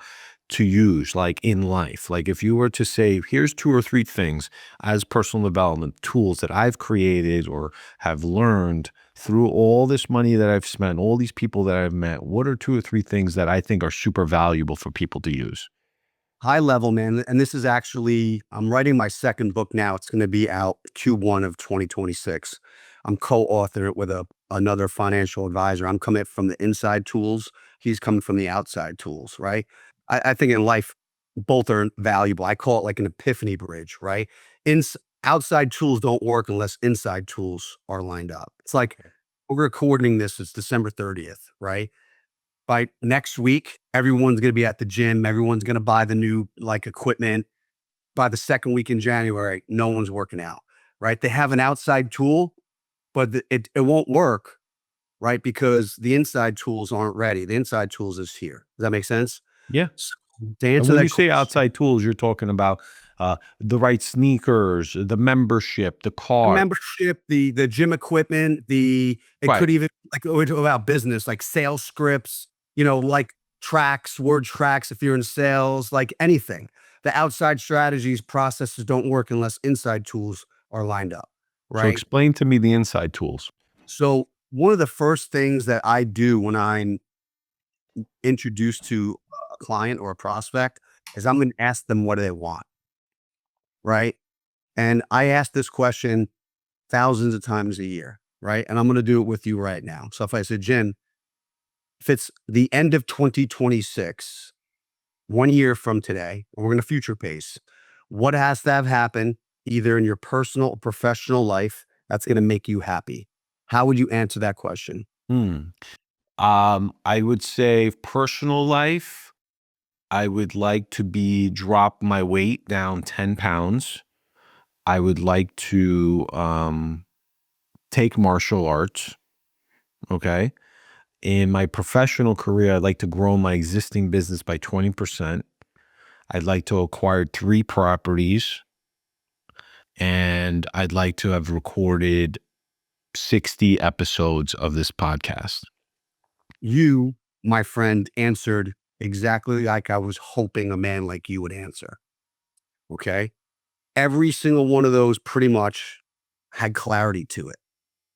to use like in life? Like if you were to say, here's two or three things as personal development tools that I've created or have learned through all this money that I've spent, all these people that I've met, what are two or three things that I think are super valuable for people to use? High level, man, and this is actually I'm writing my second book now. It's gonna be out Q1 of 2026. I'm co-author it with another financial advisor. I'm coming from the inside tools. He's coming from the outside tools, right? I think in life, both are valuable. I call it like an epiphany bridge, right? Ins Outside tools don't work unless inside tools are lined up. It's like we're recording this, it's December 30th, right? By next week, everyone's gonna be at the gym, everyone's gonna buy the new, like, equipment. By the 2nd week in January, no one's working out, right? They have an outside tool, but it won't work, right? Because the inside tools aren't ready. The inside tools is here. Does that make sense? Yeah. So, to And answer when you that say question, outside tools, you're talking about the right sneakers, the membership, the the car. membership, the gym equipment, it Right. could even like we're talking about business, like sales scripts, like tracks, word tracks if you're in sales, like anything. The outside strategies, processes don't work unless inside tools are lined up, So right? explain to me the inside tools. So one of the first things that I do when I'm introduced to a client or a prospect is I'm going to ask them what do they want, right? And I ask this question thousands of times a year, right? And I'm going to do it with you right now. So if I said, Jim, if it's the end of 2026, 1 year from today, we're going to future pace, what has to have happened either in your personal or professional life that's going to make you happy? How would you answer that question? Hmm. I would say personal life. I would like to be drop my weight down 10 pounds. I would like to take martial arts. Okay. In my professional career, I'd like to grow my existing business by 20%. I'd like to acquire 3 properties and I'd like to have recorded 60 episodes of this podcast. You, my friend, answered exactly like I was hoping a man like you would answer. Okay. Every single one of those pretty much had clarity to it.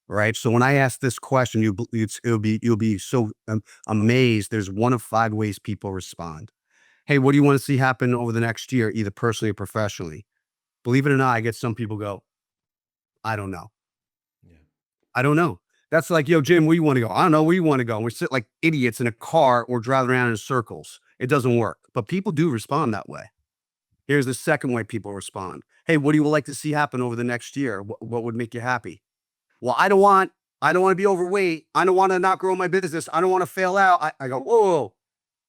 Right. So when I ask this question, you'll be so amazed. There's one of five ways people respond. Hey, what do you want to see happen over the next year, either personally or professionally? Believe it or not, I get some people go, I don't know. Yeah. I don't know. That's like, yo, Jim, where you want to go? I don't know where you want to go. And we sit like idiots in a car or driving around in circles. It doesn't work. But people do respond that way. Here's the second way people respond. Hey, what do you like to see happen over the next year? What would make you happy? Well, I don't want. I don't want to be overweight. I don't want to not grow my business. I don't want to fail out. I go, whoa, whoa, whoa.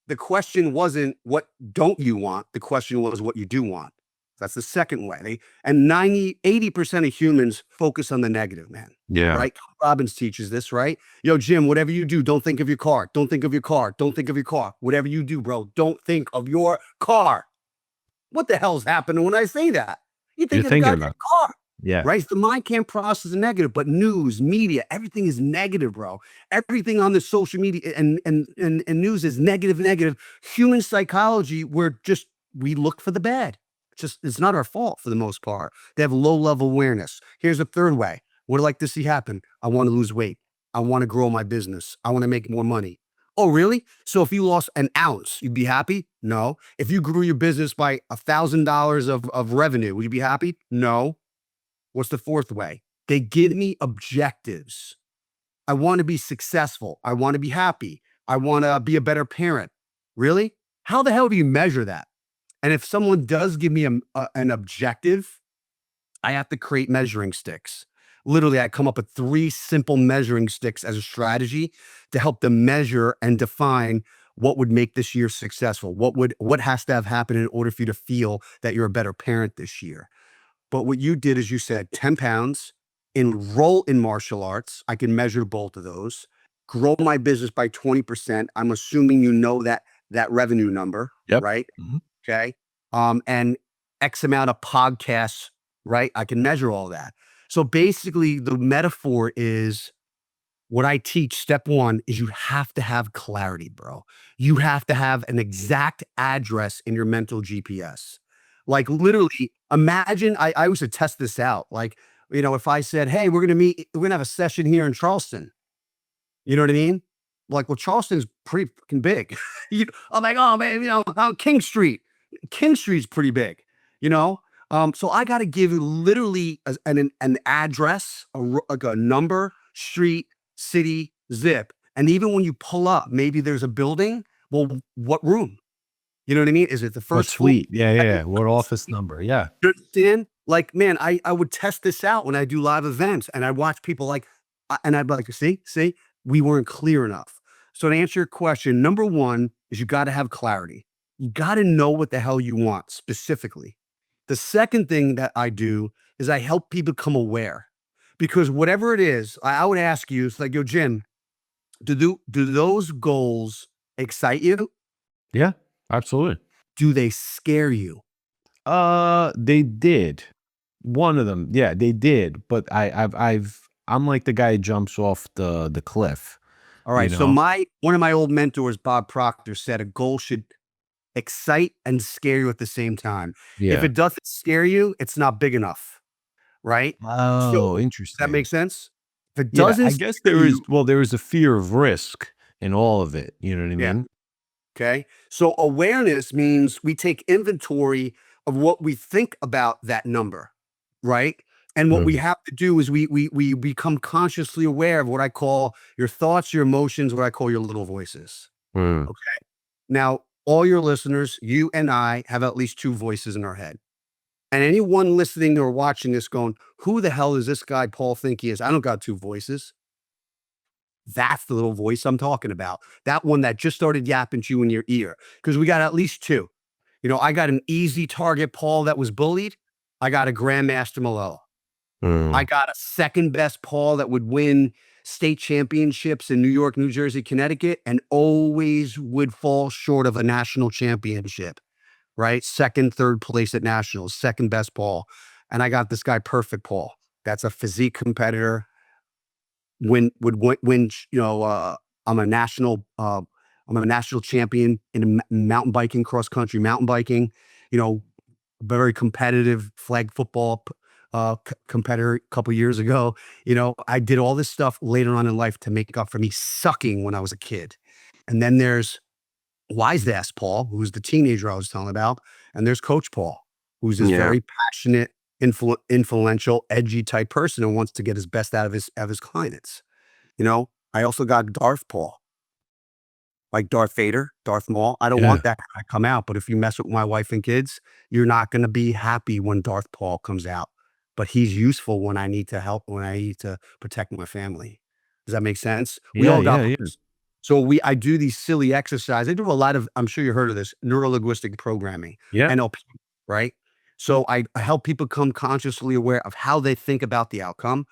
The question wasn't what don't you want? The question was what you do want. That's the second way. And 80% of humans focus on the negative, man. Yeah. Right? Robbins teaches this, right? Yo, Jim, whatever you do, don't think of your car. Don't think of your car. Don't think of your car. Whatever you do, bro, don't think of your car. What the hell's happening when I say that? You think You're of the thinking goddamn about car, Yeah. right? The mind can't process the negative, but news, media, everything is negative, bro. Everything on the social media and news is negative, negative. Human psychology, we look for the bad. It's not our fault for the most part. They have low level awareness. Here's a third way. What do I like to see happen? I want to lose weight. I want to grow my business. I want to make more money. Oh, really? So if you lost an ounce, you'd be happy? No. If you grew your business by $1,000 of revenue, would you be happy? No. What's the fourth way? They give me objectives. I want to be successful. I want to be happy. I want to be a better parent. Really? How the hell do you measure that? And if someone does give me an objective, I have to create measuring sticks. Literally, I come up with 3 simple measuring sticks as a strategy to help them measure and define what would make this year successful. What has to have happened in order for you to feel that you're a better parent this year. But what you did is you said 10 pounds, enroll in martial arts. I can measure both of those. Grow my business by 20%. I'm assuming you know that revenue number, Yep. right? Mhm. Okay. And X amount of podcasts, right? I can measure all that. So basically, the metaphor is what I teach. Step one is you have to have clarity, bro. You have to have an exact address in your mental GPS. Like literally, imagine I used to test this out. Like, if I said, hey, we're gonna have a session here in Charleston. You know what I mean? Like, well, Charleston's pretty fucking big. I'm like, oh man, King Street. King Street's pretty big, you know? So I got to give you literally an address, like a number, street, city, zip. And even when you pull up, maybe there's a building. Well, what room? You know what I mean? Is it the What first floor? suite? Yeah, yeah, Second yeah. What office number? Yeah. you understand? Like, man, I would test this out when I do live events and I watch people and I'd be like, see, we weren't clear enough. So to answer your question, number one is you got to have clarity. You got to know what the hell you want specifically. The second thing that I do is I help people become aware because whatever it is, I would ask you, it's like, yo, Jim, do those goals excite you? Yeah, absolutely. Do they scare you? They did. One of them, yeah, they did. But I'm like the guy who jumps off the cliff, All you right. So know? one of my old mentors, Bob Proctor, said a goal should excite and scare you at the same time. If Yeah. it doesn't scare you, it's not big enough, right? So Oh, does that make interesting. sense? If it Yeah, doesn't I guess scare you, there is a fear of risk in all of it. You know what I yeah. mean? Okay. So awareness means we take inventory of what we think about that number, right? And what we Mm, have to do is we become consciously aware of what I call your thoughts, your emotions, what I call your little voices. mm. Now, all your listeners, you and I have at least 2 voices in our head. And anyone listening or watching this going, who the hell is this guy Paul think he is? I don't got 2 voices. That's the little voice I'm talking about. That one that just started yapping to you in your ear. Because we got at least 2. I got an easy target Paul that was bullied. I got a grandmaster Melella. I Mm. got a second best Paul that would win state championships in New York, New Jersey, Connecticut, and always would fall short of a national championship, right? Second, third place at nationals, second best Paul. And I got this guy, perfect Paul. That's a physique competitor. Win. I'm a national. I'm a national champion in mountain biking, cross country mountain biking. You know, very competitive flag football competitor a couple years ago. I did all this stuff later on in life to make up for me sucking when I was a kid. And then there's wise ass Paul, who's the teenager I was telling about, and there's Coach Paul, who's this Yeah. very passionate, influential, edgy type person and wants to get his best out of his clients. I also got Darth Paul, like Darth Vader, Darth Maul. I don't Yeah. want that guy to come out, but if you mess with my wife and kids, you're not going to be happy when Darth Paul comes out. But he's useful when I need to help, when I need to protect my family. Does that make sense? We Yeah, all got yeah, yeah. beliefs. So I do these silly exercises. I do a lot of, I'm sure you heard of this, neuro-linguistic programming, Yeah. NLP, right? So I help people become consciously aware of how they think about the outcome.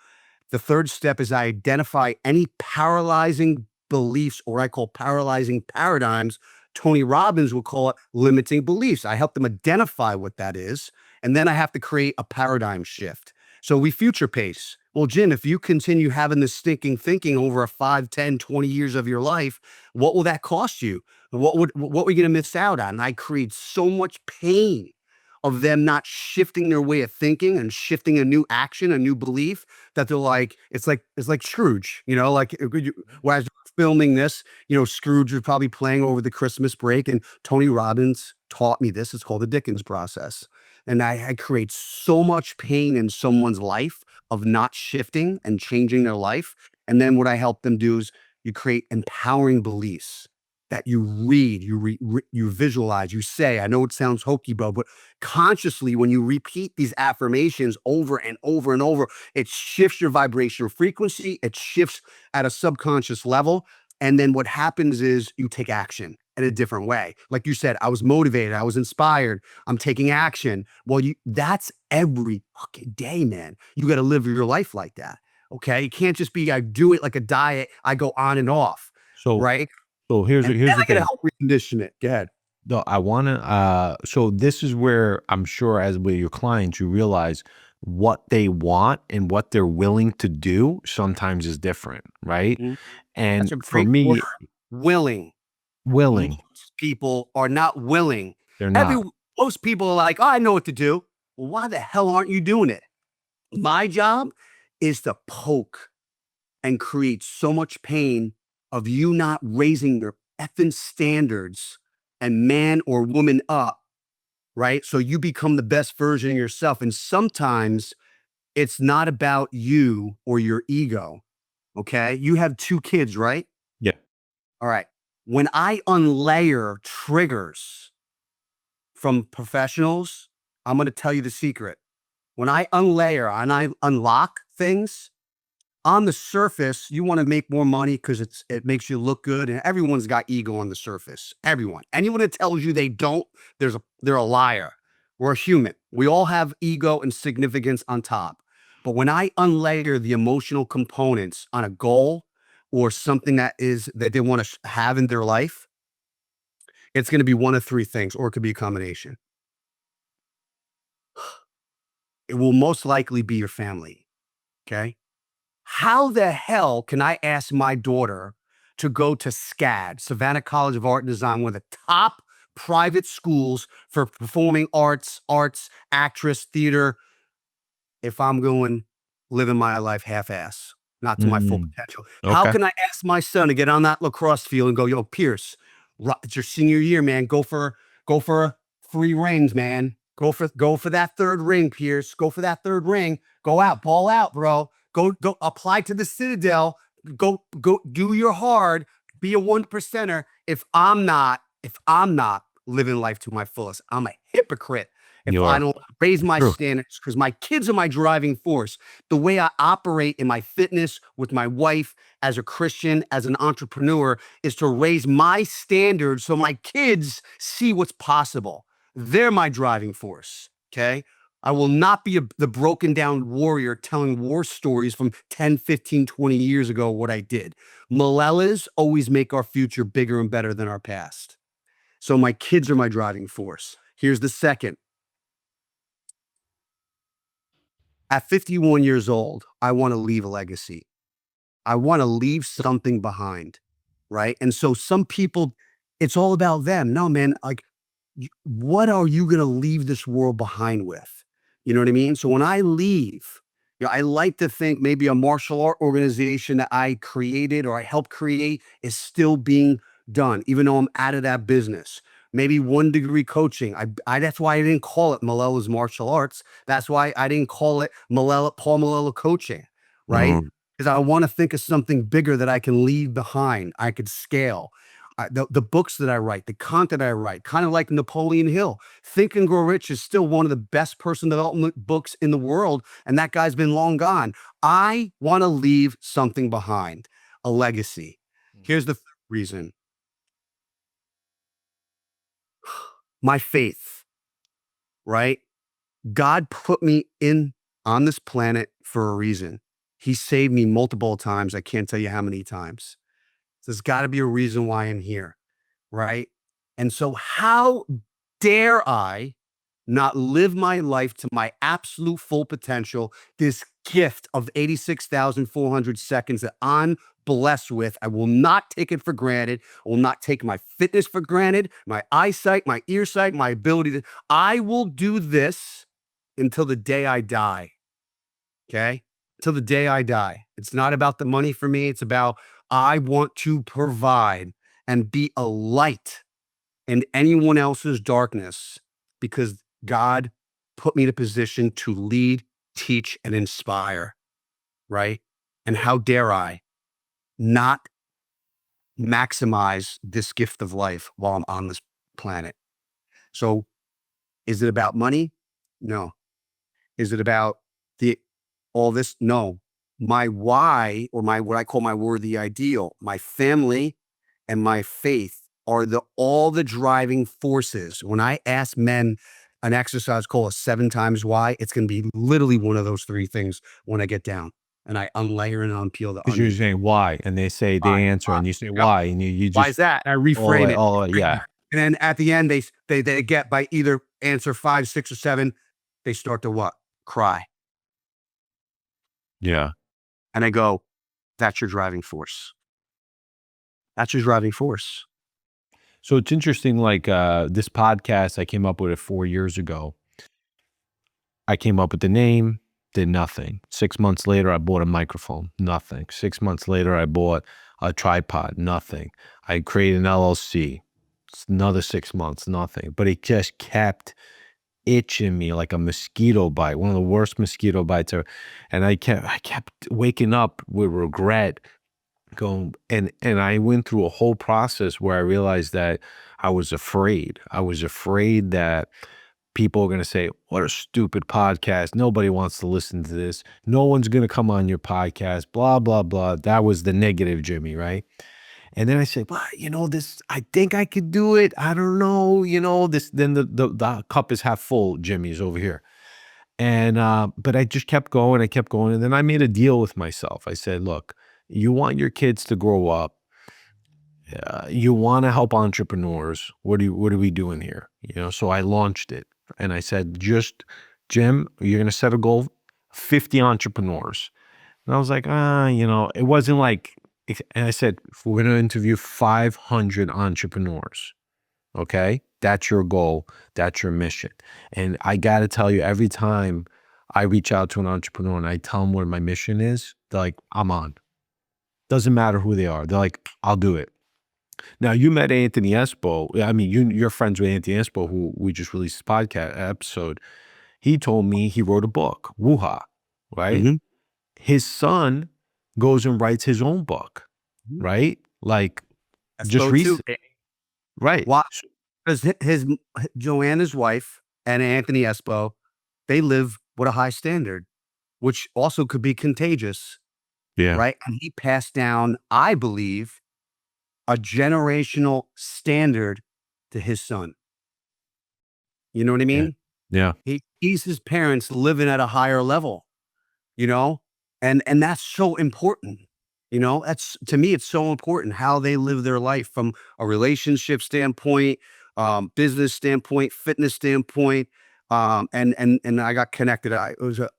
The third step is I identify any paralyzing beliefs, or I call paralyzing paradigms. Tony Robbins would call it limiting beliefs. I help them identify what that is. And then I have to create a paradigm shift. So we future pace. Well, Jim, if you continue having this stinking thinking over a 5, 10, 20 years of your life, what will that cost you? What are you going to miss out on? And I create so much pain of them not shifting their way of thinking and shifting a new action, a new belief, that they're like, it's like Scrooge, like while filming this, Scrooge was probably playing over the Christmas break, and Tony Robbins taught me this. It's called the Dickens process. And I create so much pain in someone's life of not shifting and changing their life. And then what I help them do is you create empowering beliefs that you read, you visualize, you say. I know it sounds hokey, bro, but consciously, when you repeat these affirmations over and over and over, it shifts your vibrational frequency. It shifts at a subconscious level. And then what happens is you take action in a different way. Like you said, I was motivated, I was inspired, I'm taking action. Well, that's every fucking day, man. You got to live your life like that. Okay. You can't just be, I do it like a diet, I go on and off, So right? so here's And here's then the I got to thing. help recondition it. Go ahead. No, I wanna, so this is where I'm sure as with your clients, you realize what they want and what they're willing to do sometimes is different, right? Mhm. That's And a for great word. me, Willing. willing, Most people are not willing. they're Every not. Most people are like, "Oh, I know what to do." Well, why the hell aren't you doing it? My job is to poke and create so much pain of you not raising your effing standards and man or woman up, right? So you become the best version of yourself. And sometimes it's not about you or your ego. Okay. You have 2 kids, right? Yeah. All right. When I unlayer triggers from professionals, I'm going to tell you the secret. When I unlayer and I unlock things, on the surface, you want to make more money because it makes you look good, and everyone's got ego on the surface. Everyone. Anyone that tells you they don't, they're a liar. We're human. We all have ego and significance on top. But when I unlayer the emotional components on a goal or something that they want to have in their life, it's going to be one of three things, or it could be a combination. It will most likely be your family. Okay. How the hell can I ask my daughter to go to SCAD, Savannah College of Art and Design, one of the top private schools for performing arts, actress, theater, if I'm going living my life half-ass, not to my full Mm, potential? How okay. can I ask my son to get on that lacrosse field and go, "Yo, Pierce, it's your senior year, man. Go for 3 rings, man. Go for that third ring, Pierce. Go for that third ring. Go out, ball out, bro. Go apply to the Citadel. Go do your hard. Be a 1%er." If I'm not living life to my fullest, I'm a hypocrite if You I are. don't raise It's my true. standards, because my kids are my driving force. The way I operate in my fitness with my wife, as a Christian, as an entrepreneur, is to raise my standards so my kids see what's possible. They're my driving force. Okay. I will not be the broken down warrior telling war stories from 10, 15, 20 years ago, what I did. Melellas always make our future bigger and better than our past. So my kids are my driving force. Here's the second. At 51 years old, I want to leave a legacy. I want to leave something behind. Right. And so some people, it's all about them. No, man, like, what are you going to leave this world behind with? You know what I mean? So when I leave, I like to think maybe a martial art organization that I created or I helped create is still being done, even though I'm out of that business. Maybe 1 degree coaching. That's why I didn't call it Malella's Martial Arts. That's why I didn't call it Paul Malella Coaching, right? Mhm. Because I want to think of something bigger that I can leave behind. I could scale. The books that I write, the content I write, kind of like Napoleon Hill. Think and Grow Rich is still one of the best person development books in the world, and that guy's been long gone. I want to leave something behind. a legacy. Here's the reason. My faith, right? God put me in on this planet for a reason. He saved me multiple times. I can't tell you how many times. There's got to be a reason why I'm here, right? And so, how dare I not live my life to my absolute full potential? This gift of 86,400 seconds that I'm blessed with, I will not take it for granted. I will not take my fitness for granted, my eyesight, my earsight, my ability to. I will do this until the day I die. Okay. Till the day I die. It's not about the money for me. It's about I want to provide and be a light in anyone else's darkness because God put me in a position to lead, teach, and inspire. Right. And how dare I not maximize this gift of life while I'm on this planet? So, is it about money? No. Is it about the all this? No. My why, or my what I call my worthy ideal, my family and my faith are all the driving forces. When I ask men an exercise called a 7 times why, it's going to be literally one of those 3 things when I get down and I unlayer and unpeel the Because you're onion. saying why, and they say Why? the answer, Why? and you say Yep. why, and you Why is just that? I reframe it. all yeah, And then at the end, they get by either answer 5, 6, or 7, they start to what? Cry. yeah. And I go, that's your driving force. That's your driving force. So it's interesting, like this podcast, I came up with it 4 years ago. I came up with the name, did nothing. 6 months later, I bought a microphone, nothing. 6 months later, I bought a tripod, nothing. I created an LLC, it's another 6 months, nothing. But it just kept itching me like a mosquito bite, one of the worst mosquito bites ever. And I kept waking up with regret, going, and I went through a whole process where I realized that I was afraid. I was afraid that people are going to say, what a stupid podcast. Nobody wants to listen to this. No one's going to come on your podcast, blah, blah, blah. That was the negative Jimmy, right? And then I said, well, this, I think I could do it. I don't know, this, then the cup is half full, Jimmy's over here. And, but I just kept going. I kept going. And then I made a deal with myself. I said, look, you want your kids to grow up. You want to help entrepreneurs. What are we doing here? So I launched it and I said, Jim, you're going to set a goal, 50 entrepreneurs. And I was like, it wasn't like, and I said, we're going to interview 500 entrepreneurs. Okay. That's your goal. That's your mission. And I got to tell you, every time I reach out to an entrepreneur and I tell them what my mission is, they're like, I'm on. Doesn't matter who they are. They're like, I'll do it. Now, you met Anthony Espo. I mean, you're friends with Anthony Espo, who we just released this podcast episode. He told me he wrote a book, Wuha, right? Mm-hmm. His son goes and writes his own book, right? Like That's just so too. recently, right? Why? Because his Joanna's wife and Anthony Espo, they live with a high standard, which also could be contagious, Yeah, right? And he passed down, I believe, a generational standard to his son. You know what I yeah, mean? yeah. He sees his parents living at a higher level, you know? And that's so important. That's, to me, it's so important how they live their life from a relationship standpoint, business standpoint, fitness standpoint. And I got connected.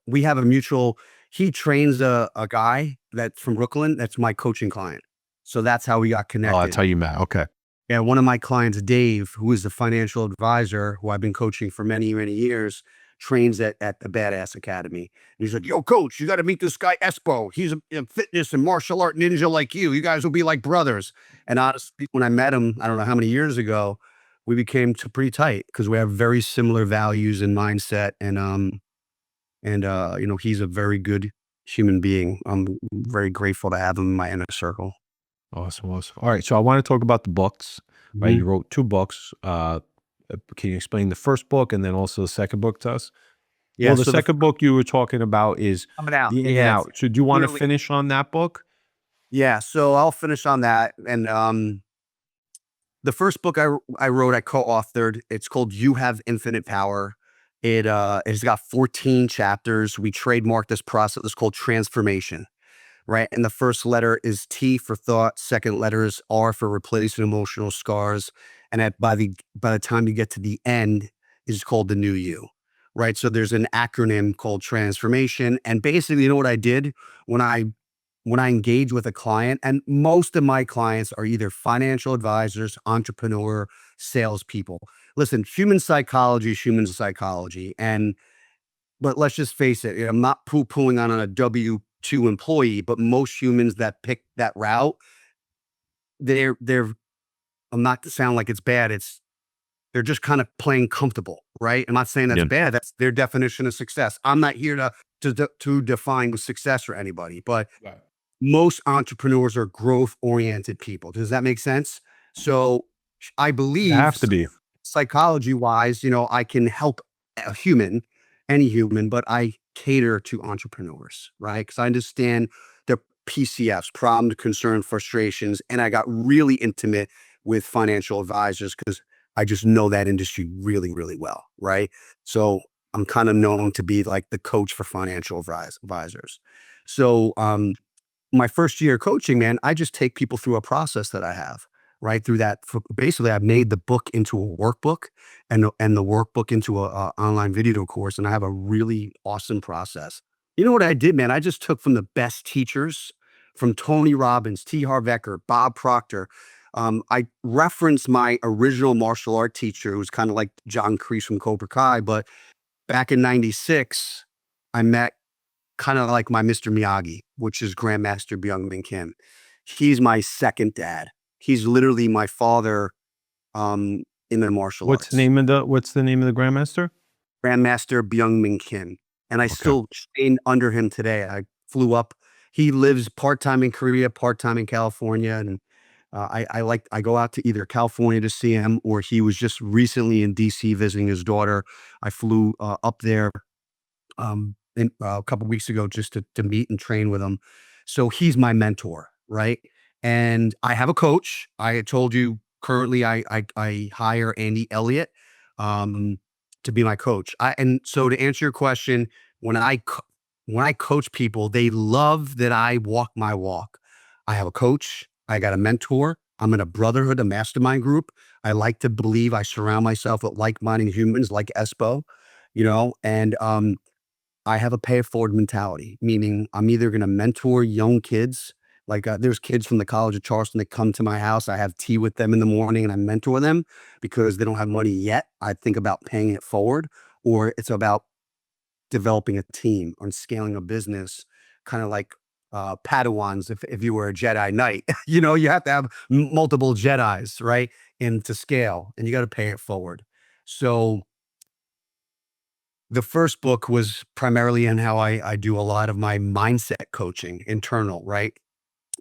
We have a mutual, he trains a guy that's from Brooklyn. That's my coaching client. So that's how we got Oh, that's connected. how you met. Okay. Yeah, one of my clients, Dave, who is the financial advisor who I've been coaching for many, many years, trains at the Badass Academy. And he's like, yo, coach, you got to meet this guy, Espo. He's a fitness and martial art ninja like you. You guys will be like brothers. And honestly, when I met him, I don't know how many years ago, we became pretty tight because we have very similar values and mindset. And he's a very good human being. I'm very grateful to have him in my inner circle. Awesome. Awesome. All right. So I want to talk about the books, right? You wrote 2 books. Can you explain the first book and then also the second book to us? Yeah, Well, the so second book you were talking about is coming out. the In and Yeah, Out. So do you want to clearly. finish on that book? Yeah, so I'll finish on that. And the first book I wrote, I co-authored. It's called You Have Infinite Power. It's got 14 chapters. We trademarked this process. It's called transformation, right? And the first letter is T for thought. Second letter is R for replacing emotional scars. And by the time you get to the end, is called the new you, right? So there's an acronym called transformation. And basically, you know what I did when I when I engage with a client, and most of my clients are either financial advisors, entrepreneur, salespeople. Listen, human psychology is human psychology, and but let's just face it, I'm not poo-pooing on a W-2 employee, but most humans that pick that route, they're I'm not to sound like it's bad, they're just kind of playing comfortable, right? I'm not saying that's Yeah. bad. That's their definition of success. I'm not here to define success for anybody, but Right. most entrepreneurs are growth oriented people. Does that make sense? So I You believe have to be. psychology wise, I can help a human, any human, but I cater to entrepreneurs, right? Because I understand their PCFs, problems, concern, frustrations. And I got really intimate with financial advisors because I just know that industry really, really well, right? So I'm kind of known to be like the coach for financial advisors. So my first year coaching, man, I just take people through a process that I have, right? Through that, basically, I've made the book into a workbook and the workbook into a online video course, and I have a really awesome process. You know what I did, man? I just took from the best teachers, from Tony Robbins, T. Harv Eker, Bob Proctor. I referenced my original martial art teacher, who's kind of like John Kreese from Cobra Kai, but back in '96, I met kind of like my Mr. Miyagi, which is Grandmaster Byung-Min Kim. He's my second dad. He's literally my father in the martial arts. What's the name of the grandmaster? Grandmaster Byung-Min Kim. And I Okay. still train under him today. I flew up. He lives part-time in Korea, part-time in California. And I go out to either California to see him, or he was just recently in DC visiting his daughter. I flew up there a couple weeks ago just to meet and train with him. So he's my mentor, right? And I have a coach. I had told you currently I hire Andy Elliott um, to be my coach. And so to answer your question, when when I coach people, they love that I walk my walk. I have a coach. I got a mentor. I'm in a brotherhood, a mastermind group. I like to believe I surround myself with like-minded humans like Espo, and I have a pay it forward mentality, meaning I'm either going to mentor young kids. Like there's kids from the College of Charleston that come to my house. I have tea with them in the morning and I mentor them because they don't have money yet. I think about paying it forward, or it's about developing a team or scaling a business, kind of like Padawans. If you were a Jedi Knight, you have to have multiple Jedis, right? And to scale, and you got to pay it forward. So the first book was primarily in how I do a lot of my mindset coaching internal, right?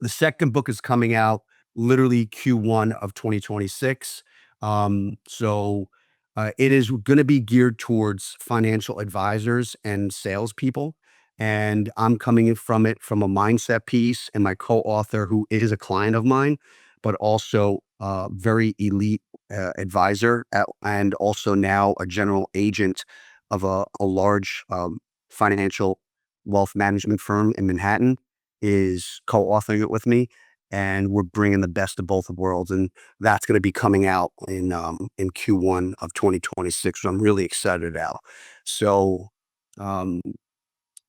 The second book is coming out literally Q1 of 2026. It is going to be geared towards financial advisors and salespeople. And I'm coming from it from a mindset piece, and my co-author, who is a client of mine, but also a very elite advisor and also now a general agent of a large financial wealth management firm in Manhattan, is co-authoring it with me, and we're bringing the best of both worlds, and that's going to be coming out in Q1 of 2026. So I'm really excited about. So, um,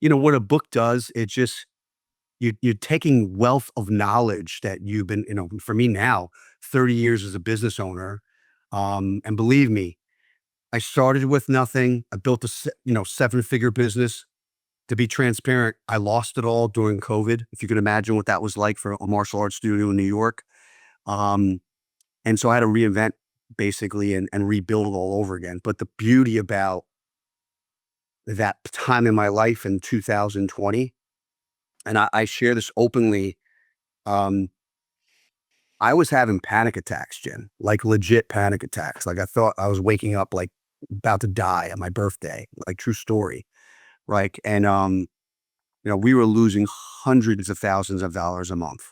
what a book does, it just you're taking wealth of knowledge that you've been, for me now, 30 years as a business owner, and believe me, I started with nothing. I built a 7-figure business. To be transparent, I lost it all during COVID, if you can imagine what that was like for a martial arts studio in New York. Um, and so I had to reinvent basically and rebuild it all over again. But the beauty about that time in my life in 2020, and I share this openly, um, I was having panic attacks, Jen, like legit panic attacks. Like I thought I was waking up like about to die on my birthday, like true story. Right. And we were losing hundreds of thousands of dollars a month.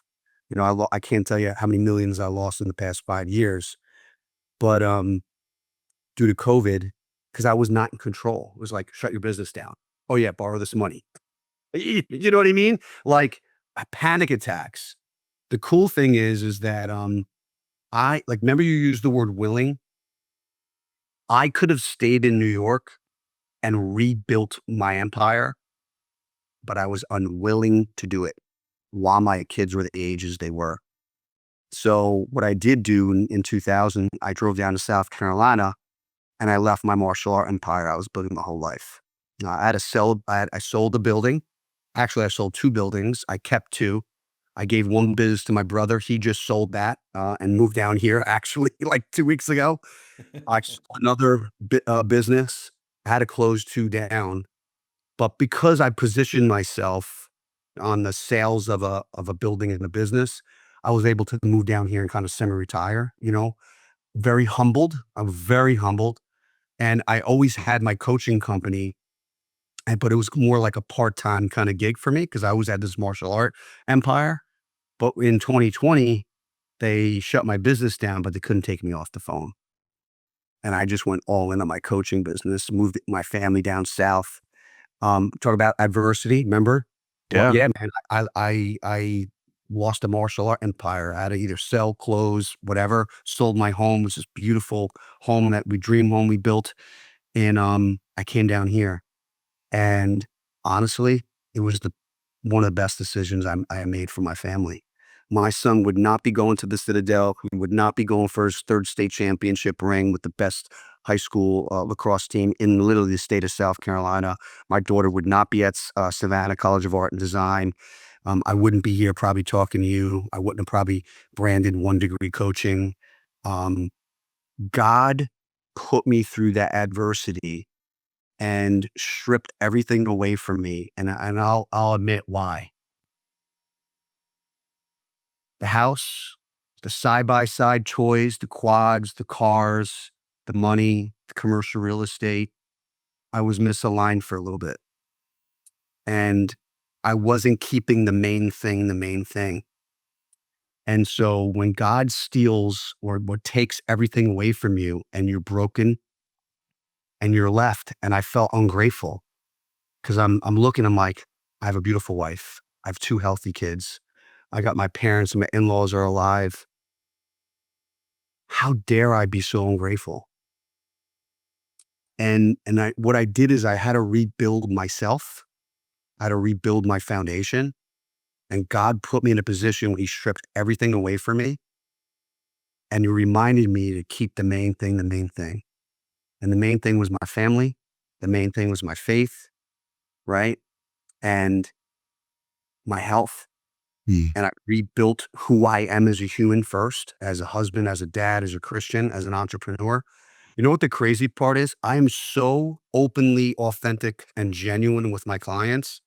I can't tell you how many millions I lost in the past 5 years, but due to COVID, because I was not in control. It was like, shut your business down. Oh yeah, borrow this money. You know what I mean? Like panic attacks. The cool thing is that I like remember you used the word willing. I could have stayed in New York and rebuilt my empire, but I was unwilling to do it while my kids were the ages they were. So what I did do in 2000, I drove down to South Carolina and I left my martial art empire I was building my whole life. I had to sell. I sold a building. Actually, I sold two buildings. I kept two. I gave one business to my brother. He just sold that and moved down here. Actually, like 2 weeks ago, I sold another business. I had to close two down, but because I positioned myself on the sales of a building and a business, I was able to move down here and kind of semi-retire. Very humbled. I'm very humbled, and I always had my coaching company, but it was more like a part-time kind of gig for me because I always had this martial art empire. But in 2020, they shut my business down, but they couldn't take me off the phone. And I just went all in on my coaching business, moved my family down south. Talk about adversity. Remember? Well, Yeah. yeah, man. I lost a martial art empire. I had to either sell, close, whatever. Sold my home, which is beautiful home that dream home we built, and I came down here. And honestly, it was one of the best decisions I made for my family. My son would not be going to the Citadel. He would not be going for his third state championship ring with the best high school lacrosse team in literally the state of South Carolina. My daughter would not be at Savannah College of Art and Design. I wouldn't be here probably talking to you. I wouldn't have probably branded 1 Degree Coaching. Um, God put me through that adversity and stripped everything away from me, and I'll admit why. The house, the side-by-side toys, the quads, the cars, the money, the commercial real estate, I was misaligned for a little bit, and I wasn't keeping the main thing, and so when God steals or what takes everything away from you and you're broken and you're left, and I felt ungrateful. 'Cause I'm looking, I'm like, I have a beautiful wife. I have 2 healthy kids. I got my parents and my in-laws are alive. How dare I be so ungrateful? And what I did is I had to rebuild myself. I had to rebuild my foundation, and God put me in a position where he stripped everything away from me, and he reminded me to keep the main thing, the main thing. And the main thing was my family. The main thing was my faith, right? And my health. Mm. And I rebuilt who I am as a human first, as a husband, as a dad, as a Christian, as an entrepreneur. You know what the crazy part is? I am so openly authentic and genuine with my clients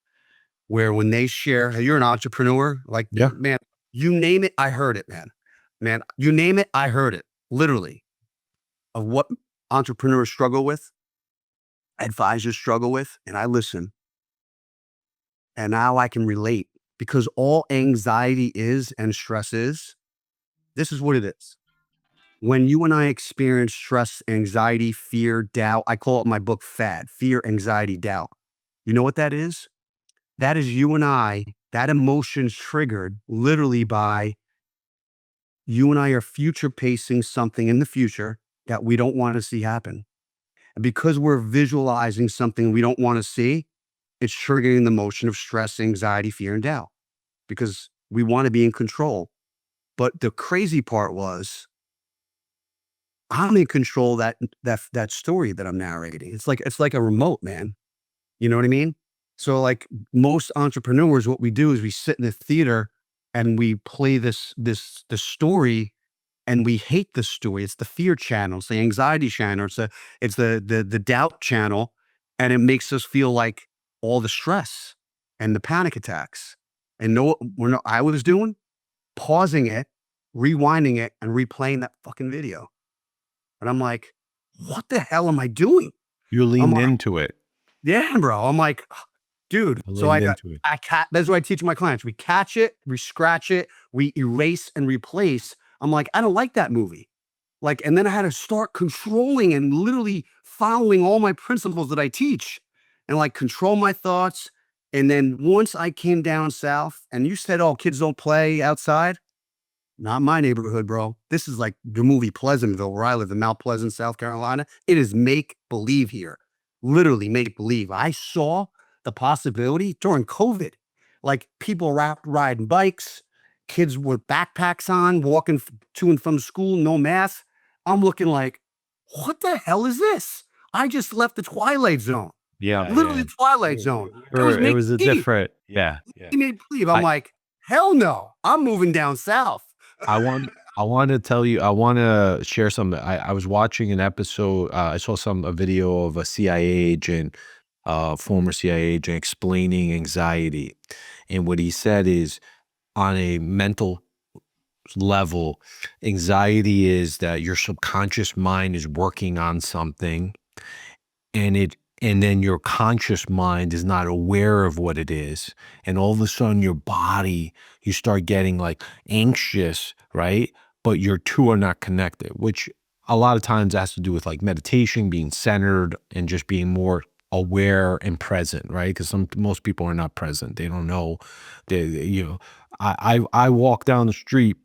where when they share, "Hey, you're an entrepreneur," like, Yeah. man, you name it, I heard it, man. Man, you name it, I heard it, literally, of what entrepreneurs struggle with, advisors struggle with, and I listen. And now I can relate because all anxiety is and stress is, this is what it is. When you and I experience stress, anxiety, fear, doubt, I call it in my book FAD, fear, anxiety, doubt. You know what that is? That is you and I, that emotion's triggered literally by you and I are future pacing something in the future that we don't want to see happen. And because we're visualizing something we don't want to see, it's triggering the emotion of stress, anxiety, fear, and doubt because we want to be in control. But the crazy part was I'm in control of that story that I'm narrating. It's like a remote, man. You know what I mean? So like most entrepreneurs, what we do is we sit in the theater and we play the story and we hate the story. It's the fear channel, it's the anxiety channel, it's the doubt channel, and it makes us feel like all the stress and the panic attacks. And know what I was doing? Pausing it, rewinding it, and replaying that fucking video. And I'm like, "What the hell am I doing?" You I'm leaned like, into it. "Yeah, bro." I'm like, dude. I So leaned into it. that's what I teach my clients. We catch it, we scratch it, we erase and replace. I'm like, I don't like that movie. Like, and then I had to start controlling and literally following all my principles that I teach and like control my thoughts. And then once I came down south and you said, oh, kids don't play outside. Not my neighborhood, bro. This is like the movie Pleasantville, where I live in Mount Pleasant, South Carolina. It is make believe here, literally make believe. I saw the possibility during COVID, like people riding bikes, kids with backpacks on, walking to and from school, no mask. I'm looking like, what the hell is this? I just left the Twilight Zone, Yeah, literally yeah. the Twilight Zone. It was Or it make was a believe. different, yeah, yeah. He made believe. I'm I like, hell no, I'm moving down south. I want I want to tell you, I want to share something. I was watching an episode. I saw a video of a CIA agent, former CIA agent, explaining anxiety, and what he said is, on a mental level, anxiety is that your subconscious mind is working on something, and then your conscious mind is not aware of what it is, and all of a sudden your body, you start getting like anxious, right? But your two are not connected, which a lot of times has to do with like meditation, being centered, and just being more aware and present, right? Because most people are not present. They don't know. I walk down the street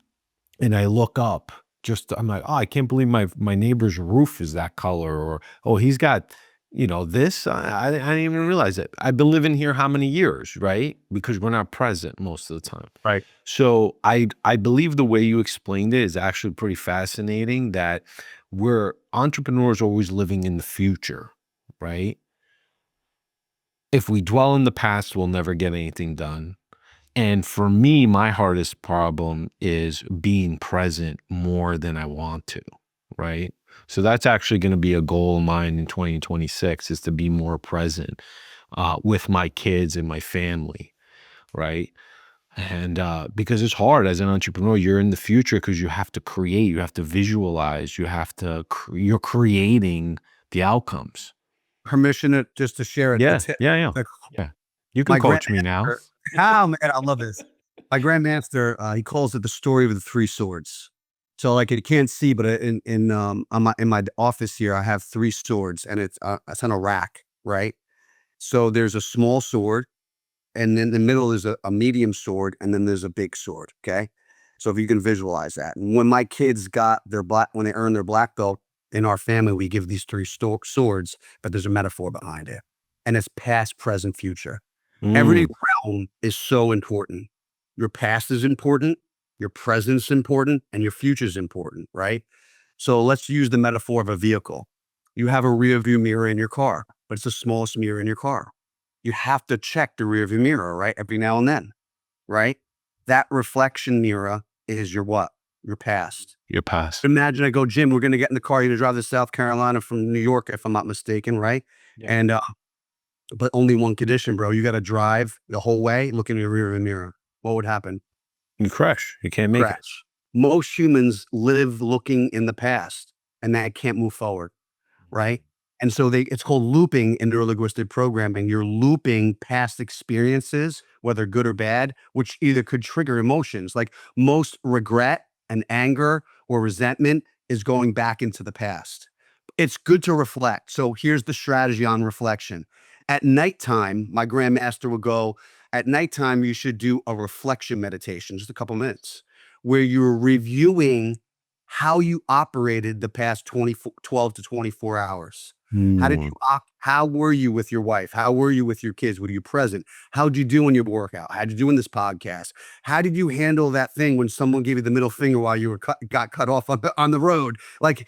and I look up, just I'm like, "Oh, I can't believe my neighbor's roof is that color," or, "Oh, he's got, this." I didn't even realize it. I've been living here how many years, right? Because we're not present most of the time. Right. So I believe the way you explained it is actually pretty fascinating, that we're entrepreneurs always living in the future, right? If we dwell in the past, we'll never get anything done. And for me, my hardest problem is being present more than I want to, right? So that's actually going to be a goal of mine in 2026, is to be more present with my kids and my family, right? And because it's hard as an entrepreneur, you're in the future because you have to create, you have to visualize, you're creating the outcomes. Permission to just to share it. Yeah, yeah, yeah, The yeah. You can my coach me now. grandmaster, oh man, I love this. My grandmaster, he calls it the story of the three swords. So like you can't see, but in my office here, I have three swords, and it's on a rack, right? So there's a small sword, and in the middle is a medium sword, and then there's a big sword. Okay, so if you can visualize that, and when my kids got their when they earned their black belt in our family, we give these three swords, but there's a metaphor behind it, and it's past, present, future. Every Mm, realm is so important. Your past is important, your present's important, and your future's important, right? So let's use the metaphor of a vehicle. You have a rear view mirror in your car, but it's the smallest mirror in your car. You have to check the rear view mirror, right? Every now and then, right? That reflection mirror is your what? Your past. your past. Imagine I go, Jim, we're going to get in the car. You're going to drive to South Carolina from New York, if I'm not mistaken, right? Yeah. And but only one condition, bro. You got to drive the whole way, look in your rearview mirror. What would happen? You crash. You can't make it. Crash. Most humans live looking in the past, and that can't move forward, right? And so it's called looping in neurolinguistic programming. You're looping past experiences, whether good or bad, which either could trigger emotions. Like most regret and anger or resentment is going back into the past. It's good to reflect. So here's the strategy on reflection. At nighttime, my grandmaster would go, at nighttime, you should do a reflection meditation, just a couple minutes, where you're reviewing how you operated the past 12 to 24 hours. Mm, How were you with your wife? How were you with your kids? Were you present? How did you do in your workout? How did you do in this podcast? How did you handle that thing when someone gave you the middle finger while you got cut off on the road? Like,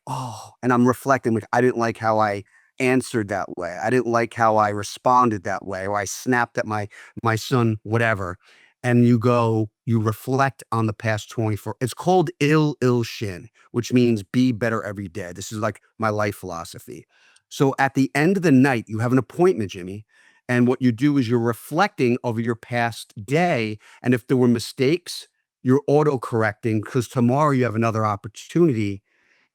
oh, and I'm reflecting, like, I didn't like how I answered that way. I didn't like how I responded that way, or I snapped at my son, whatever. And you reflect on the past 24. It's called il shin, which means be better every day. This is like my life philosophy. So at the end of the night, you have an appointment, Jimmy. And what you do is you're reflecting over your past day. And if there were mistakes, you're auto correcting, because tomorrow you have another opportunity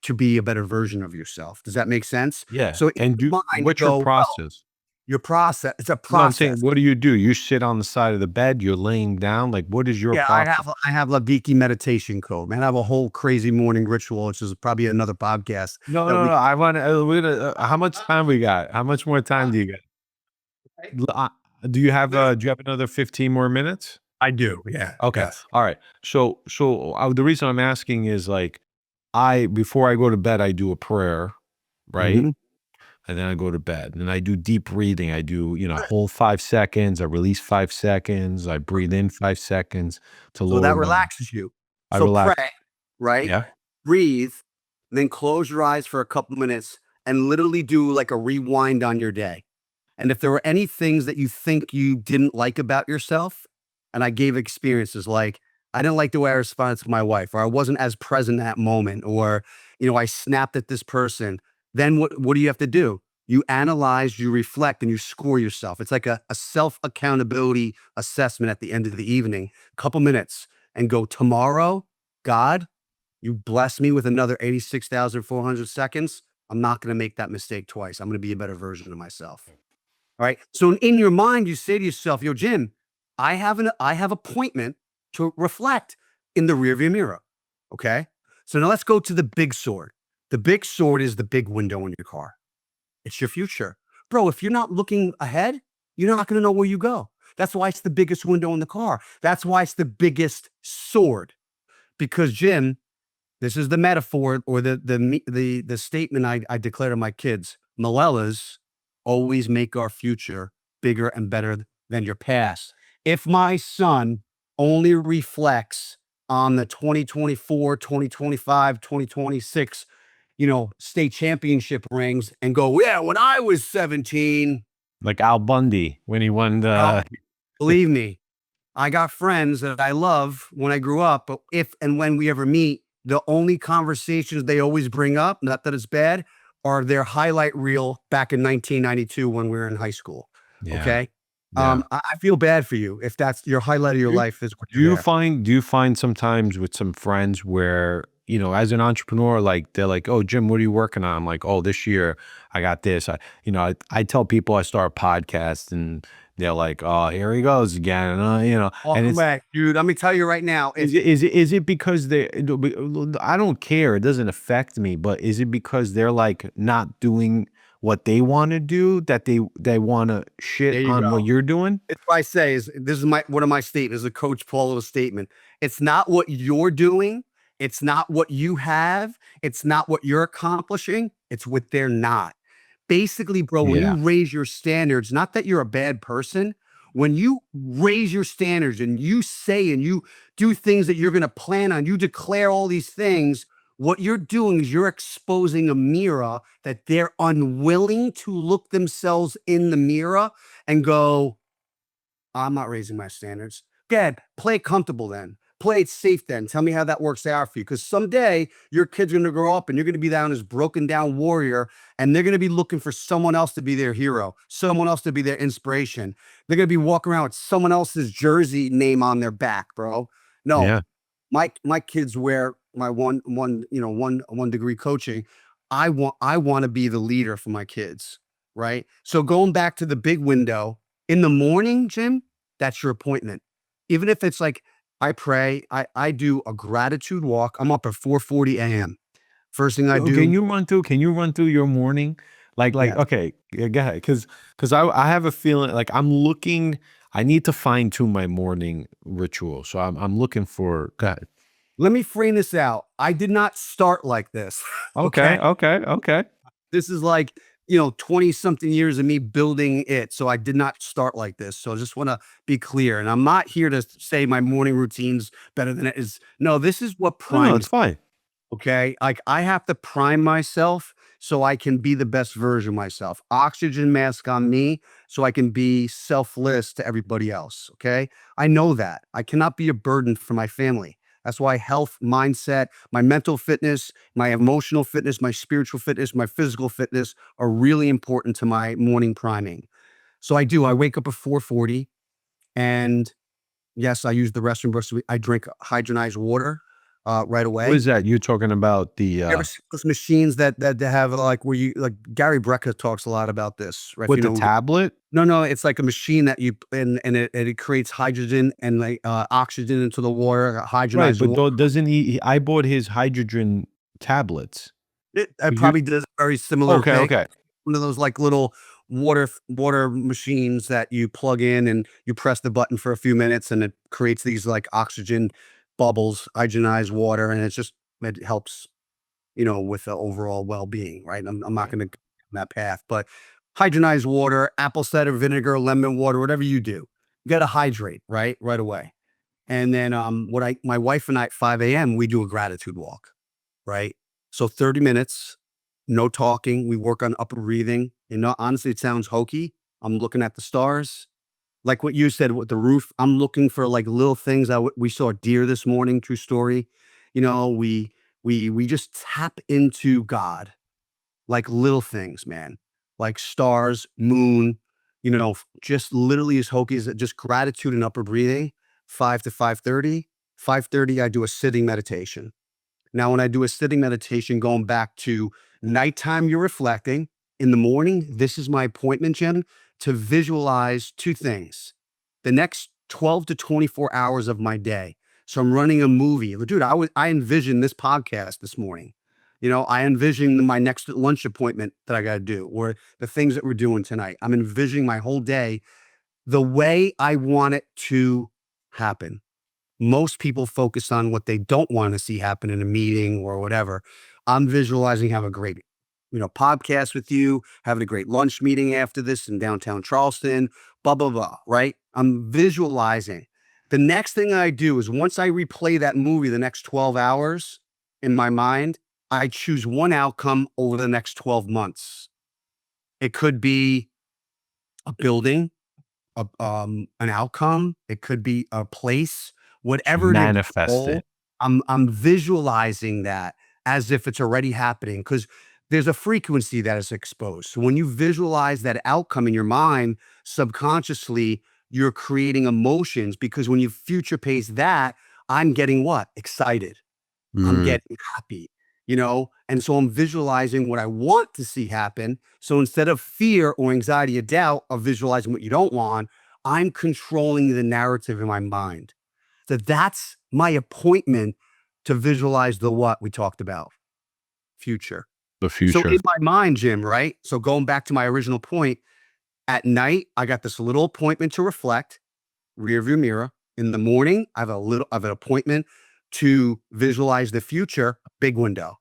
to be a better version of yourself. Does that make sense? yeah. So in And your mind, you what's your go, well, process? Your process. It's a No, I'm saying, process. what do? You sit on the side of the bed, you're laying down, like, what is your Yeah, process? I have Laviki meditation code, man. I have a whole crazy morning ritual, which is probably another podcast No, that no, we no, I wanna, we're gonna, how much time we got? How much more time do you got? L do you have another 15 more minutes? I do. Yeah. Okay. Yes. All right. So, the reason I'm asking is, like, before I go to bed, I do a prayer, right? Mhm. And then I go to bed, and I do deep breathing. I do, I hold 5 seconds, I release 5 seconds, I breathe in 5 seconds to So lower that my relaxes you. I So relax. pray, right? Yeah. Breathe, then close your eyes for a couple minutes and literally do like a rewind on your day. And if there were any things that you think you didn't like about yourself, and I gave experiences like I didn't like the way I responded to my wife, or I wasn't as present in that moment, or I snapped at this person, then what do you have to do? You analyze, you reflect, and you score yourself. It's like a self accountability assessment at the end of the evening, couple minutes, and go tomorrow, God, you bless me with another 86,400 seconds. I'm not going to make that mistake twice. I'm going to be a better version of myself. All right. So in your mind, you say to yourself, yo, Jim, I have appointment to reflect in the rearview mirror. Okay. So now let's go to the big sword. The big sword is the big window in your car. It's your future. Bro, if you're not looking ahead, you're not going to know where you go. That's why it's the biggest window in the car. That's why it's the biggest sword. Because Jim, this is the metaphor or the statement I declare to my kids. Melellas always make our future bigger and better than your past. If my son only reflects on the 2024, 2025, 2026, state championship rings and go, yeah, when I was 17, Like Al Bundy when he won oh, the believe me, I got friends that I love when I grew up, but if and when we ever meet, the only conversations they always bring up, not that it's bad, are their highlight reel back in 1992 when we were in high school. Yeah. Okay. Yeah. I feel bad for you if that's your highlight of your Do life is when you're there. do you find sometimes with some friends where, as an entrepreneur, like they're like, "Oh, Jim, what are you working on?" I'm like, "Oh, this year I got this." I tell people I start a podcast and they're like, "Oh, here he goes again." And Welcome it's back, dude. Let me tell you right now, is it because I don't care. It doesn't affect me, but is it because they're like not doing what they want to do that they want to shit there you on what go. you're doing? It's what I say is this is my one of my statements, the Coach Paulo statement. It's not what you're doing, it's not what you have, it's not what you're accomplishing, it's what they're not. Basically, bro, when you Yeah. raise your standards, not that you're a bad person, when you raise your standards and you say and you do things that you're going to plan on, you declare all these things, what you're doing is you're exposing a mirror that they're unwilling to look themselves in the mirror and go, I'm not raising my standards. Dad, play it comfortable then. Play it safe then. Tell me how that works out for you. Because someday your kid's going to grow up and you're going to be down as broken down warrior, and they're going to be looking for someone else to be their hero, someone else to be their inspiration. They're going to be walking around with someone else's jersey name on their back, bro. No, Yeah. my kids wear my one degree coaching. I want to be the leader for my kids, right? So going back to the big window in the morning, Jim, that's your appointment. Even if it's like I pray, I do a gratitude walk. I'm up at 4:40 a.m. First thing I Oh, can do, you run through your morning? yeah. Okay, yeah, go ahead, because I have a feeling like I need to fine tune my morning ritual. So I'm looking for go ahead. Let me frame this out. I did not start like this. Okay. Okay, okay, okay. This is like, 20 something years of me building it. So I did not start like this. So I just want to be clear. And I'm not here to say my morning routine's better than it is. No, this is what No, no, it's primes. fine. Okay. Like I have to prime myself so I can be the best version of myself. Oxygen mask on me so I can be selfless to everybody else. Okay. I know that I cannot be a burden for my family. That's why health, mindset, my mental fitness, my emotional fitness, my spiritual fitness, my physical fitness are really important to my morning priming. So I do. I wake up at 4:40 and yes, I use the restroom brush. I drink hydronized water. right What away. is that? You're talking about You ever see those machines that have like where you like Gary Brecka talks a lot about this, right? If with you the know, tablet? no, it's like a machine that you and it creates hydrogen and like oxygen into the water, Right, hydrogenized but water. doesn't I bought his hydrogen tablets. It You probably does a very similar Okay, thing. okay. One of those like little water machines that you plug in and you press the button for a few minutes and it creates these like oxygen bubbles, hydrogenized water, and it helps, with the overall well-being, right? I'm not Right. gonna go down that path, but hydrogenized water, apple cider vinegar, lemon water, whatever you do, you gotta hydrate, right? Right away. And then, my wife and I at 5 a.m., we do a gratitude walk, right? So 30 minutes, no talking. We work on upper breathing. Honestly, it sounds hokey. I'm looking at the stars. Like what you said with the roof, I'm looking for like little things. We saw a deer this morning, true story. We just tap into God, like little things, man, like stars, moon, just literally as hokey as just gratitude and upper breathing, 5 to 5:30. 5:30, I do a sitting meditation. Now, when I do a sitting meditation, going back to nighttime, you're reflecting. In the morning, this is my appointment, Jim, to visualize two things: the next 12 to 24 hours of my day. So I'm running a movie. Dude, I envisioned this podcast this morning. I envisioned my next lunch appointment that I got to do, or the things that we're doing tonight. I'm envisioning my whole day the way I want it to happen. Most people focus on what they don't want to see happen in a meeting or whatever. I'm visualizing have a great, podcast with you, having a great lunch meeting after this in downtown Charleston, blah, blah, blah, right? I'm visualizing. The next thing I do is once I replay that movie the next 12 hours in my mind, I choose one outcome over the next 12 months. It could be a building, an outcome. It could be a place, To whatever it is, manifest goal. it. I'm visualizing that as if it's already happening because there's a frequency that is exposed. So when you visualize that outcome in your mind, subconsciously, you're creating emotions because when you future pace that, I'm getting what? Excited. I'm Mm, getting happy. And so I'm visualizing what I want to see happen. So instead of fear or anxiety or doubt of visualizing what you don't want, I'm controlling the narrative in my mind. So that's my appointment to visualize the what we talked about, future. the So future. in my mind, Jim, right? So going back to my original point, at night, I got this little appointment to reflect, rear view mirror. In the morning, I have an appointment to visualize the future, big window.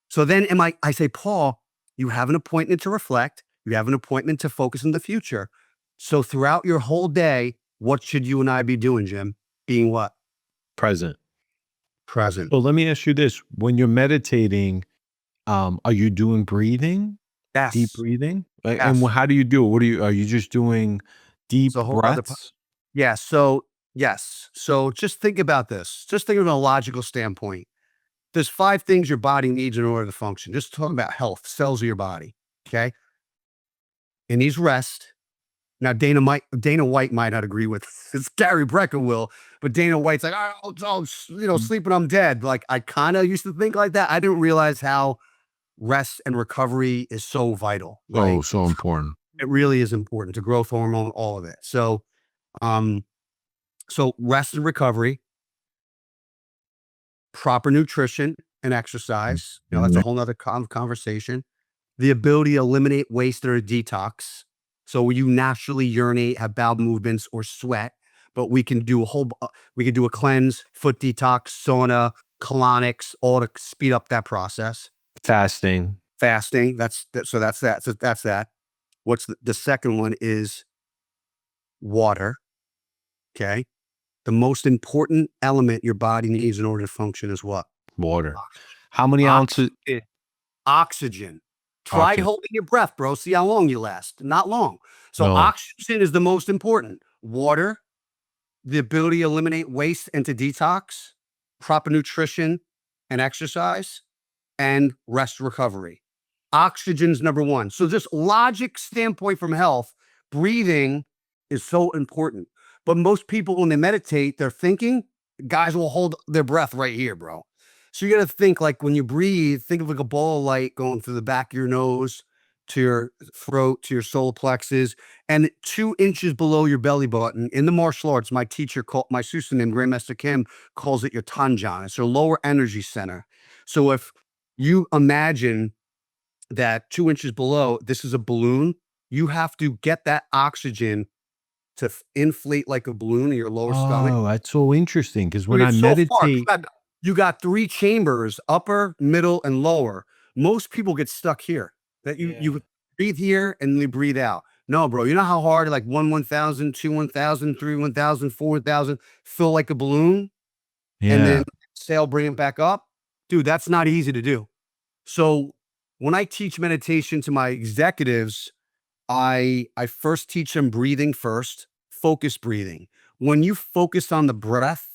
So then I say, Paul, you have an appointment to reflect. You have an appointment to focus on the future. So throughout your whole day, what should you and I be doing, Jim? Being what? Present. Present. So let me ask you this. When you're meditating, are you doing breathing? Deep Yes. breathing? And Yes. how do you do it? Are you just doing So deep whole other breaths? yeah. So yes. So just think about this. Just think from a logical standpoint. There's 5 things your body needs in order to function. Just talking about health, cells of your body. Okay. It needs rest. Now, Dana White might not agree with this. Gary Brecka will, but Dana White's like, Mm. sleeping, I'm dead. Like, I kind of used to think like that. I didn't realize how rest and recovery is so vital, Oh, right? so important. It really is important to growth hormone, all of it. Um, so rest and recovery, proper nutrition and exercise. That's a Mhm. whole nother conversation. The ability to eliminate waste or detox. So you naturally urinate, have bowel movements, or sweat, but we can do a cleanse, foot detox, sauna, colonics, all to speed up that process. Fasting. Fasting. That's that. So that's that. What's the second one is water. Okay. The most important element your body needs in order to function is what? Water. Oxygen. How many ounces? Oxygen. Oxygen. Try Oxygen. holding your breath, bro. See how long you last. Not long. So No. oxygen is the most important. Water, the ability to eliminate waste and to detox, proper nutrition and exercise, and rest recovery. Oxygen's number one. So just logic standpoint from health, breathing is so important. But most people, when they meditate, they're thinking, guys will hold their breath right here, bro. So you got to think like when you breathe, think of like a ball of light going through the back of your nose to your throat to your solar plexus, and 2 inches below your belly button. In the martial arts, my teacher called my Susanim Grandmaster Kim calls it your tanjan. It's your lower energy center. So if you imagine that 2 inches below, this is a balloon, you have to get that oxygen to inflate like a balloon in your lower stomach. Oh, that's so interesting because Dude, when I it's so far. meditate, You got 3 chambers, upper, middle, and lower. Most people get stuck here. That you yeah, breathe here and you breathe out. No, bro, you know how hard like 1,000, 2 1,000, 3 1,000, 4 1,000 feel like a balloon and then yeah. exhale, bring it back up? Dude, that's not easy to do. So when I teach meditation to my executives, I first teach them breathing first, focus breathing. When you focus on the breath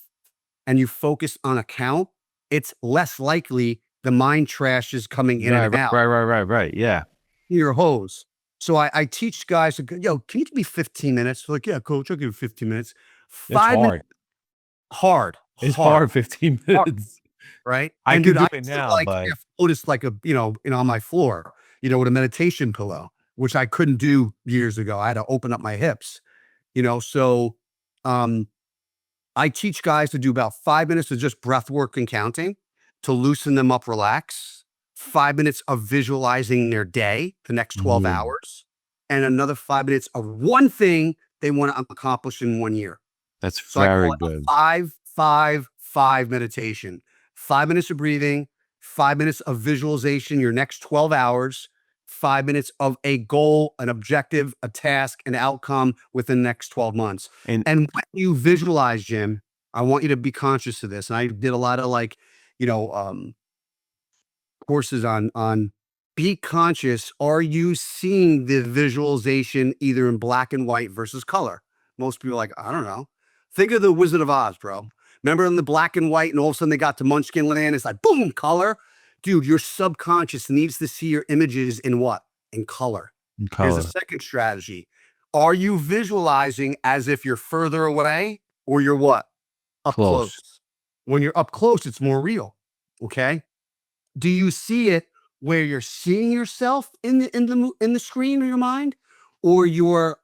and you focus on a count, it's less likely the mind trash is coming in Right, and out. right. Yeah. Your hose. So I teach guys, to go, yo, can you give me 15 minutes? They're like, yeah, coach, I'll give you 15 minutes. It's 5 minutes, hard. hard, It's hard, hard 15 hard, minutes. right? I And could dude, do I it used to now, like but have Otis like a, on my floor, with a meditation pillow, which I couldn't do years ago. I had to open up my hips, so um I teach guys to do about 5 minutes of just breath work and counting to loosen them up, relax, 5 minutes of visualizing their day, the next 12 mm, hours, and another 5 minutes of one thing they want to accomplish in 1 year. that's So I very call it a good. 5-5-5 meditation. 5 minutes of breathing, 5 minutes of visualization, your next 12 hours, 5 minutes of a goal, an objective, a task, an outcome within the next 12 months. And And when you visualize, Jim, I want you to be conscious of this. And I did a lot of like, you know, um, courses on be conscious. Are you seeing the visualization either in black and white versus color? Most people are like, I don't know. Think of the Wizard of Oz, bro. Remember in the black and white, and all of a sudden they got to Munchkin Land. It's like boom, color. Dude, your subconscious needs to see your images in what? In color. Here's a color second strategy. Are you visualizing as if you're further away or you're what? Up close. close. When you're up close, it's more real. Okay. Do you see it where you're seeing yourself in the screen of your mind, or you're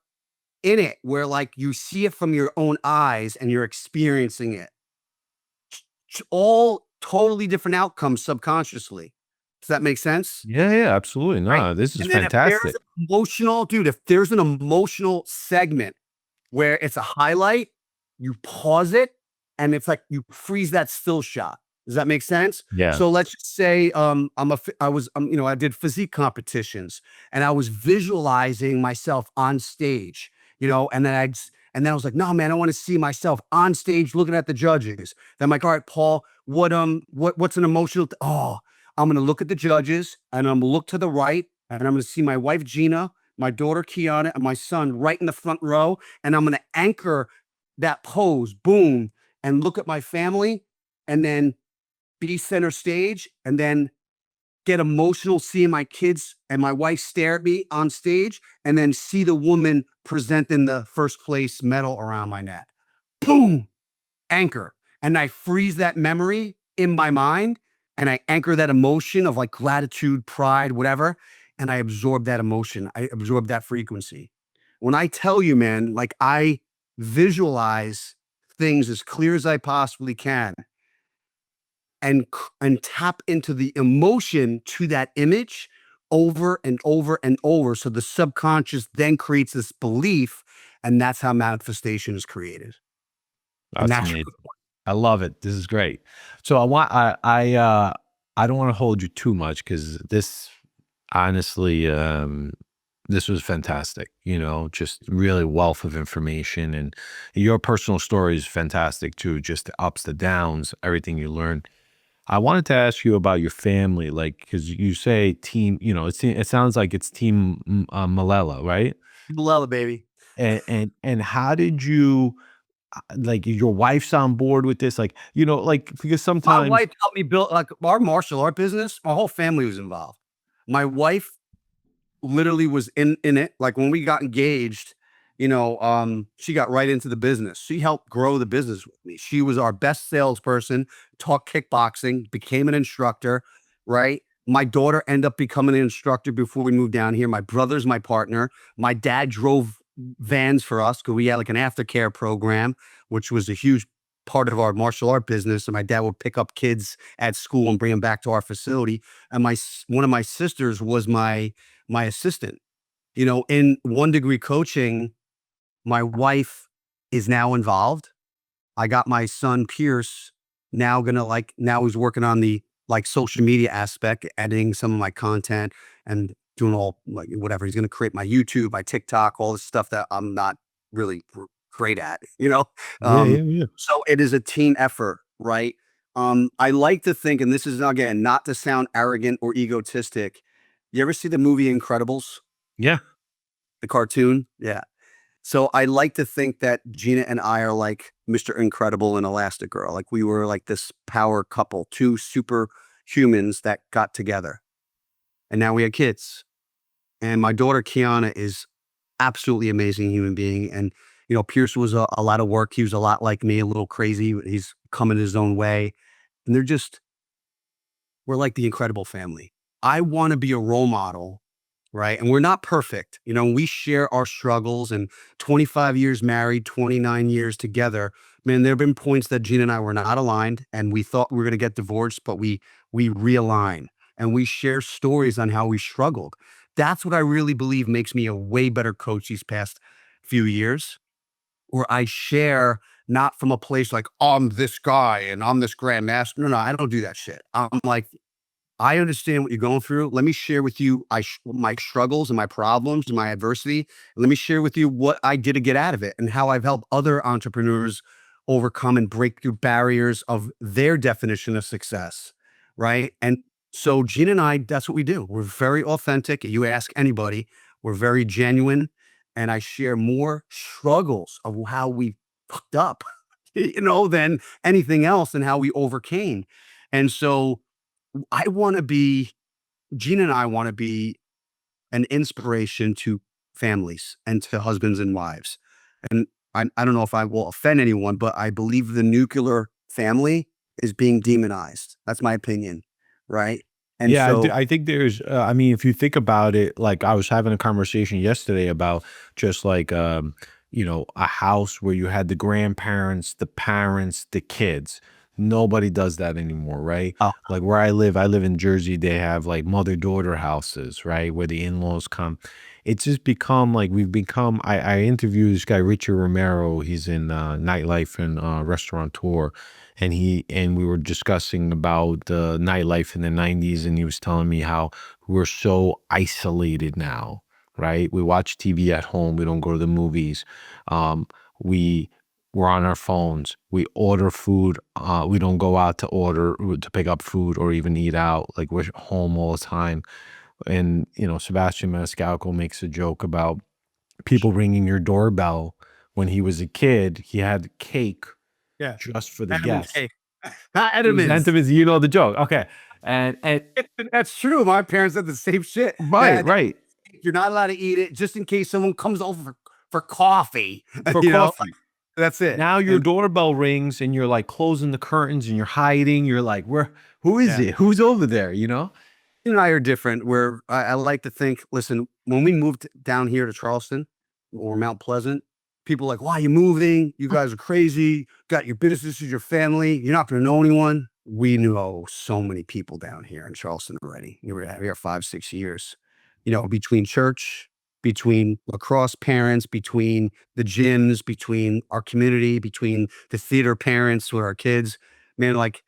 in it where like you see it from your own eyes and you're experiencing it? All totally different outcomes subconsciously. Does that make sense? Yeah, yeah, absolutely. Right. No, this is And then if there's fantastic. an emotional, dude, if there's an emotional segment where it's a highlight, you pause it, and it's like you freeze that still shot. Does that make sense? Yeah. So let's just say, I was, I did physique competitions, and I was visualizing myself on stage, and then I was like, no, man, I want to see myself on stage looking at the judges. Then I'm like, all right, Paul, what's an emotional? Oh, I'm gonna look at the judges, and I'm gonna look to the right, and I'm gonna see my wife Gina, my daughter Kiana, and my son right in the front row, and I'm gonna anchor that pose, boom, and look at my family, and then be center stage, and then get emotional seeing my kids and my wife stare at me on stage, and then see the woman presenting the first place medal around my neck. Boom, anchor. And I freeze that memory in my mind, and I anchor that emotion of like gratitude, pride, whatever. And I absorb that emotion. I absorb that frequency. When I tell you, man, like I visualize things as clear as I possibly can and tap into the emotion to that image over and over and over. So the subconscious then creates this belief, and that's how manifestation is created. And That's that's amazing. I love it. This is great. So I don't wanna hold you too much because this honestly, this was fantastic, just really wealth of information, and your personal story is fantastic too, just the ups, the downs, everything you learned. I wanted to ask you about your family, like, because you say team, it sounds like it's team Malella, right? Melella, baby. And how did you like your wife's on board with this? Like, like because My sometimes wife helped me build like our martial art business. My whole family was involved. My wife literally was in it. Like when we got engaged, she got right into the business. She helped grow the business with me. She was our best salesperson, taught kickboxing, became an instructor, right? My daughter ended up becoming an instructor before we moved down here. My brother's my partner. My dad drove vans for us because we had like an aftercare program, which was a huge part of our martial art business. And my dad would pick up kids at school and bring them back to our facility. And one of my sisters was my assistant. In 1 Degree Coaching, my wife is now involved. I got my son Pierce now he's working on the social media aspect, editing some of my content and doing all like whatever. He's gonna create my YouTube, my TikTok, all this stuff that I'm not really great at. Yeah, Um, yeah, yeah. so it is a team effort, right? I like to think, and this is again not to sound arrogant or egotistic. You ever see the movie Incredibles, Yeah. the cartoon? Yeah. So I like to think that Gina and I are like Mr. Incredible and Elastigirl. Like we were like this power couple, two super humans that got together. And now we have kids. And my daughter Kiana is absolutely amazing human being. And Pierce was a lot of work. He was a lot like me, a little crazy. He's coming his own way. And we're like the incredible family. I want to be a role model, right? And we're not perfect. We share our struggles and 25 years married, 29 years together. Man, there have been points that Gina and I were not aligned and we thought we were going to get divorced, but we realign and we share stories on how we struggled. That's what I really believe makes me a way better coach these past few years, where I share not from a place like, I'm this guy and I'm this grandmaster. No, I don't do that shit. I'm like, I understand what you're going through. Let me share with you my struggles and my problems and my adversity. Let me share with you what I did to get out of it and how I've helped other entrepreneurs overcome and break through barriers of their definition of success. Right. And so Gina and I, that's what we do. We're very authentic. You ask anybody, we're very genuine. And I share more struggles of how we fucked up, than anything else and how we overcame. And so I want to be, Gina and I want to be an inspiration to families and to husbands and wives. And I don't know if I will offend anyone, but I believe the nuclear family is being demonized. That's my opinion. Right. And Yeah, so, I think there's, I mean, if you think about it, like I was having a conversation yesterday about just like, a house where you had the grandparents, the parents, the kids. Nobody does that anymore, right? oh, Like where I live in Jersey, they have like mother-daughter houses, right? Where the in-laws come. It's just become like I interviewed this guy, Richard Romero. He's in nightlife and restaurateur, and we were discussing about nightlife in the 90s, and he was telling me how we're so isolated now, right? We watch TV at home, we don't go to the movies. We we're on our phones, we order food, we don't go out to pick up food or even eat out, like we're home all the time. And Sebastian Maniscalco makes a joke about people ringing your doorbell. When he was a kid, he had cake yeah. just for the Edmonds. guests. Hey, not It was Edmonds. intimacy, you know the joke. Okay. And That's true. My parents said the same shit. right, Dad, right. you're not allowed to eat it just in case someone comes over for coffee. For you know, coffee. that's it. Now your And doorbell rings and you're like closing the curtains and you're hiding. You're like, who is yeah. it? Who's over there? You and I are different. Where I like to think, listen, when we moved down here to Charleston or Mount Pleasant, people are like, why are you moving? You guys are crazy. Got your businesses, your family. You're not going to know anyone. We know so many people down here in Charleston already. We were here 5, 6 years, between church, between lacrosse parents, between the gyms, between our community, between the theater parents with our kids. Man, like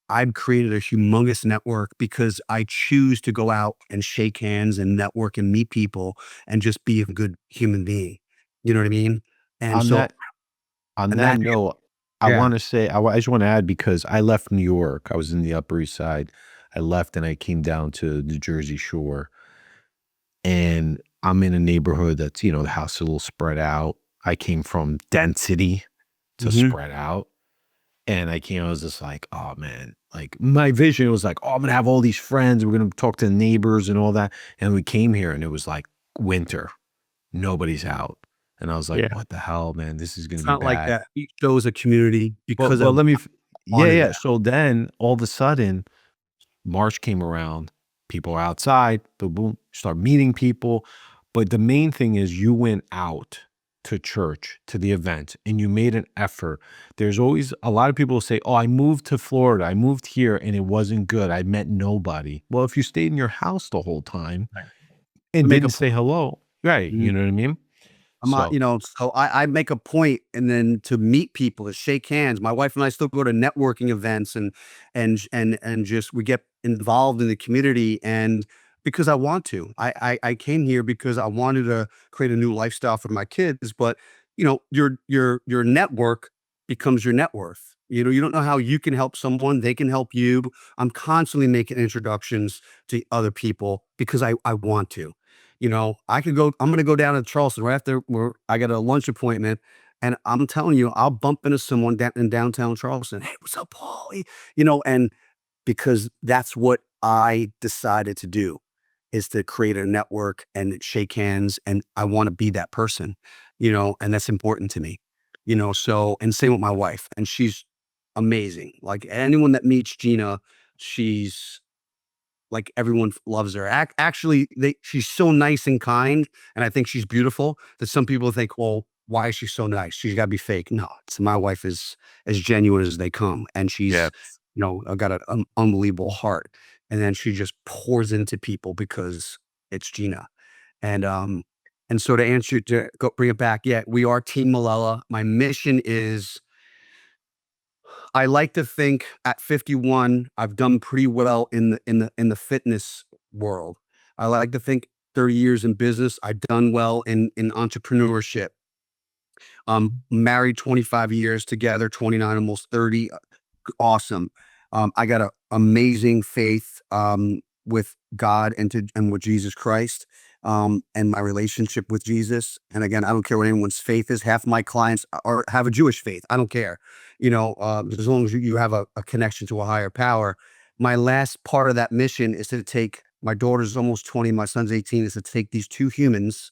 I've created a humongous network because I choose to go out and shake hands and network and meet people and just be a good human being. You know what I mean? And On so, that on and that that, note, I yeah. want to say I just want to add, because I left New York. I was in the Upper East Side. I left and I came down to the Jersey Shore, and I'm in a neighborhood that's, the house is a little spread out. I came from density to Hmm. spread out. And I was just like, oh man, like my vision was like, oh, I'm gonna have all these friends. We're gonna talk to the neighbors and all that. And we came here and it was like winter. Nobody's out. And I was like, Yeah. what the hell, man? This is going It's to be not like bad. that. Each show is a community because But let me, I yeah, wanted yeah. that. So then all of a sudden, March came around, people are outside, boom, boom, start meeting people. But the main thing is you went out to church, to the event, and you made an effort. There's always a lot of people say, oh, I moved to Florida, I moved here and it wasn't good. I met nobody. Well, if you stayed in your house the whole time Right. and To make a didn't point. say hello, right? Mhm. You know what I mean? I'm not, So, so I make a point and then to meet people, to shake hands. My wife and I still go to networking events and just we get involved in the community and because I want to. I came here because I wanted to create a new lifestyle for my kids, but your network becomes your net worth. You don't know how you can help someone, they can help you. I'm constantly making introductions to other people because I want to. I'm going to go down to Charleston right after where I got a lunch appointment. And I'm telling you, I'll bump into someone down in downtown Charleston. Hey, what's up, Paul? And because that's what I decided to do is to create a network and shake hands. And I want to be that person, and that's important to me, so, and same with my wife. And she's amazing. Like anyone that meets Gina, she's like everyone loves her. Actually, she's so nice and kind, and I think she's beautiful that some people think, well, why is she so nice? She's got to be fake. No, my wife is as genuine as they come, and yeah. she's got an unbelievable heart, and then she just pours into people because it's Gina, and so to answer to go bring it back, yeah, we are Team Melella. My mission is I like to think at 51, I've done pretty well in the fitness world. I like to think 30 years in business, I've done well in entrepreneurship. Married 25 years together, 29, almost 30. Awesome. I got a amazing faith with God and with Jesus Christ, and my relationship with Jesus. And again, I don't care what anyone's faith is. Half my clients have a Jewish faith. I don't care. As long as you have a connection to a higher power. My last part of that mission is to take my daughter's almost 20, my son's 18, is to take these two humans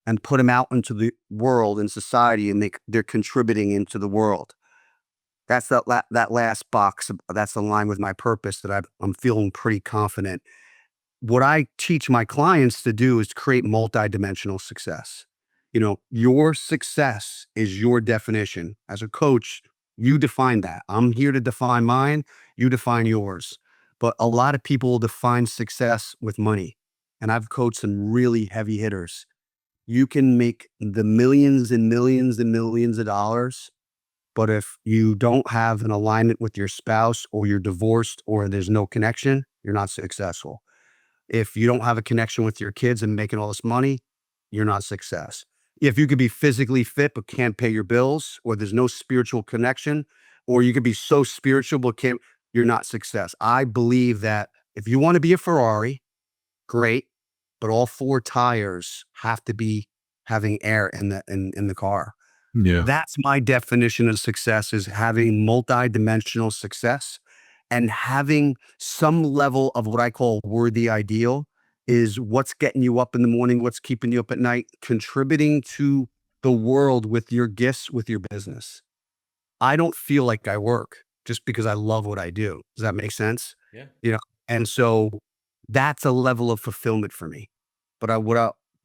and put them out into the world and society and they're contributing into the world. That's that last box. That's aligned with my purpose that I'm feeling pretty confident. What I teach my clients to do is create multidimensional success. Your success is your definition. As a coach, you define that. I'm here to define mine. You define yours. But a lot of people define success with money. And I've coached some really heavy hitters. You can make the millions and millions and millions of dollars, but if you don't have an alignment with your spouse or you're divorced or there's no connection, you're not successful. If you don't have a connection with your kids and making all this money, you're not success. If you could be physically fit but can't pay your bills, or there's no spiritual connection, or you could be so spiritual but you're not success. I believe that if you want to be a Ferrari, great, but all four tires have to be having air in the car. Yeah. That's my definition of success is having multidimensional success and having some level of what I call worthy ideal is what's getting you up in the morning, what's keeping you up at night, contributing to the world with your gifts, with your business. I don't feel like I work just because I love what I do. Does that make sense? Yeah. You know, and so that's a level of fulfillment for me. But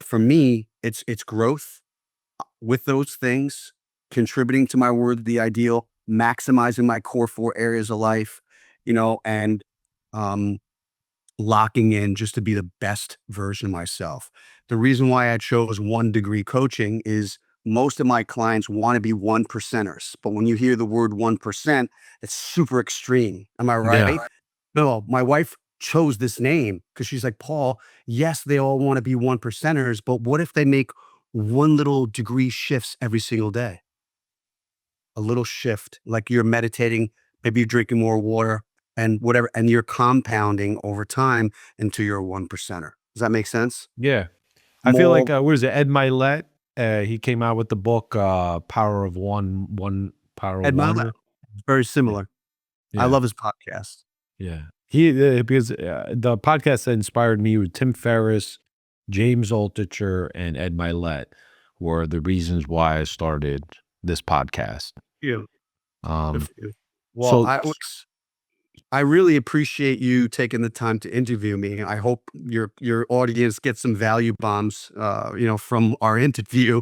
for me, it's growth with those things, contributing to my word, the ideal, maximizing my core four areas of life, and um, locking in just to be the best version of myself. The reason why I chose 1 degree coaching is most of my clients want to be 1%ers. But when you hear the word 1%, it's super extreme. Am I Yeah. right? No, my wife chose this name because she's like, Paul, yes, they all want to be 1%ers, but what if they make one little degree shifts every single day? A little shift, like you're meditating, maybe you're drinking more water and whatever, and you're compounding over time into your 1%er. Does that make sense? Yeah. I feel like, More what is it? Ed Milet, he came out with the book, Power of Power of Ed One. Mylett, very Yeah. similar. I Yeah. love his podcast. Yeah. Because the podcast that inspired me with Tim Ferriss, James Altucher, and Ed Milet. were the reasons why I started this podcast. You. Good Um, for you. Well, so I really appreciate you taking the time to interview me. I hope your audience gets some value bombs, from our interview,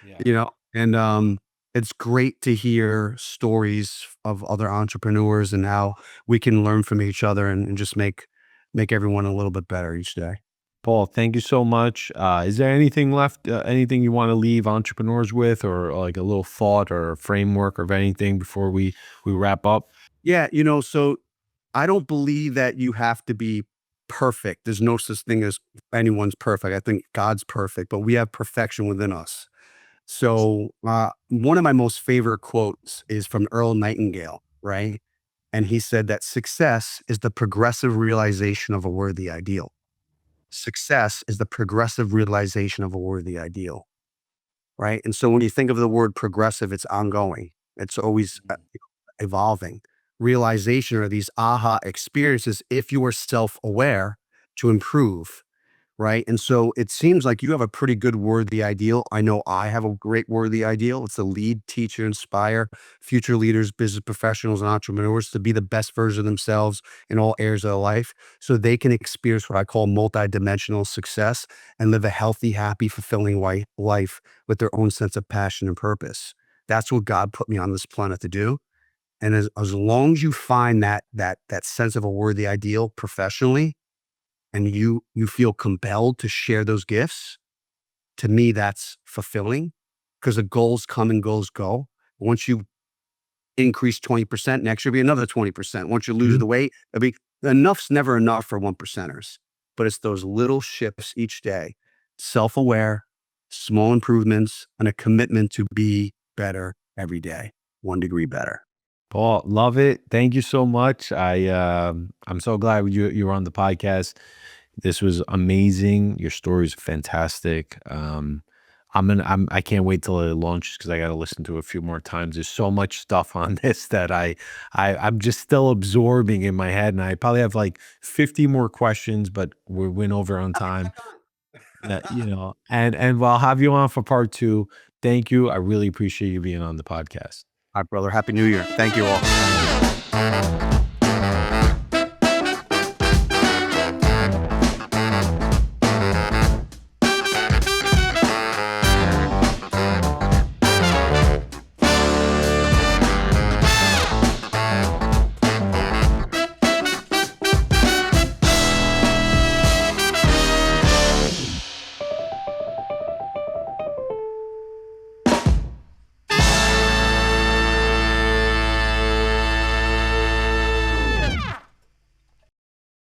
yeah. and it's great to hear stories of other entrepreneurs and how we can learn from each other and just make everyone a little bit better each day. Paul, thank you so much. Is there anything left, anything you want to leave entrepreneurs with, or like a little thought or a framework of anything before we wrap up? Yeah, so I don't believe that you have to be perfect. There's no such thing as anyone's perfect. I think God's perfect, but we have perfection within us. So, one of my most favorite quotes is from Earl Nightingale, right? And he said that success is the progressive realization of a worthy ideal. Success is the progressive realization of a worthy ideal, right? And so when you think of the word progressive, it's ongoing. It's always evolving. Realization are these aha experiences if you are self-aware to improve, right? And so it seems like you have a pretty good worthy ideal. I know I have a great worthy ideal. It's to lead, teach, and inspire future leaders, business professionals, and entrepreneurs to be the best version of themselves in all areas of their life so they can experience what I call multidimensional success and live a healthy, happy, fulfilling life with their own sense of passion and purpose. That's what God put me on this planet to do. And as long as you find that sense of a worthy ideal professionally, and you feel compelled to share those gifts, to me, that's fulfilling because the goals come and goals go. Once you increase 20%, next year will be another 20%. Once you lose Mhm. the weight, enough's never enough for one percenters, but it's those little shifts each day, self-aware, small improvements, and a commitment to be better every day, 1 degree better. Paul, love it. Thank you so much. I'm so glad you were on the podcast. This was amazing. Your story is fantastic. I can't wait till it launches because I got to listen to it a few more times. There's so much stuff on this that I'm just still absorbing in my head, and I probably have like 50 more questions, but we went over on time. And I'll have you on for part two. Thank you. I really appreciate you being on the podcast. All right, brother. Happy New Year. Thank you all. Thank you.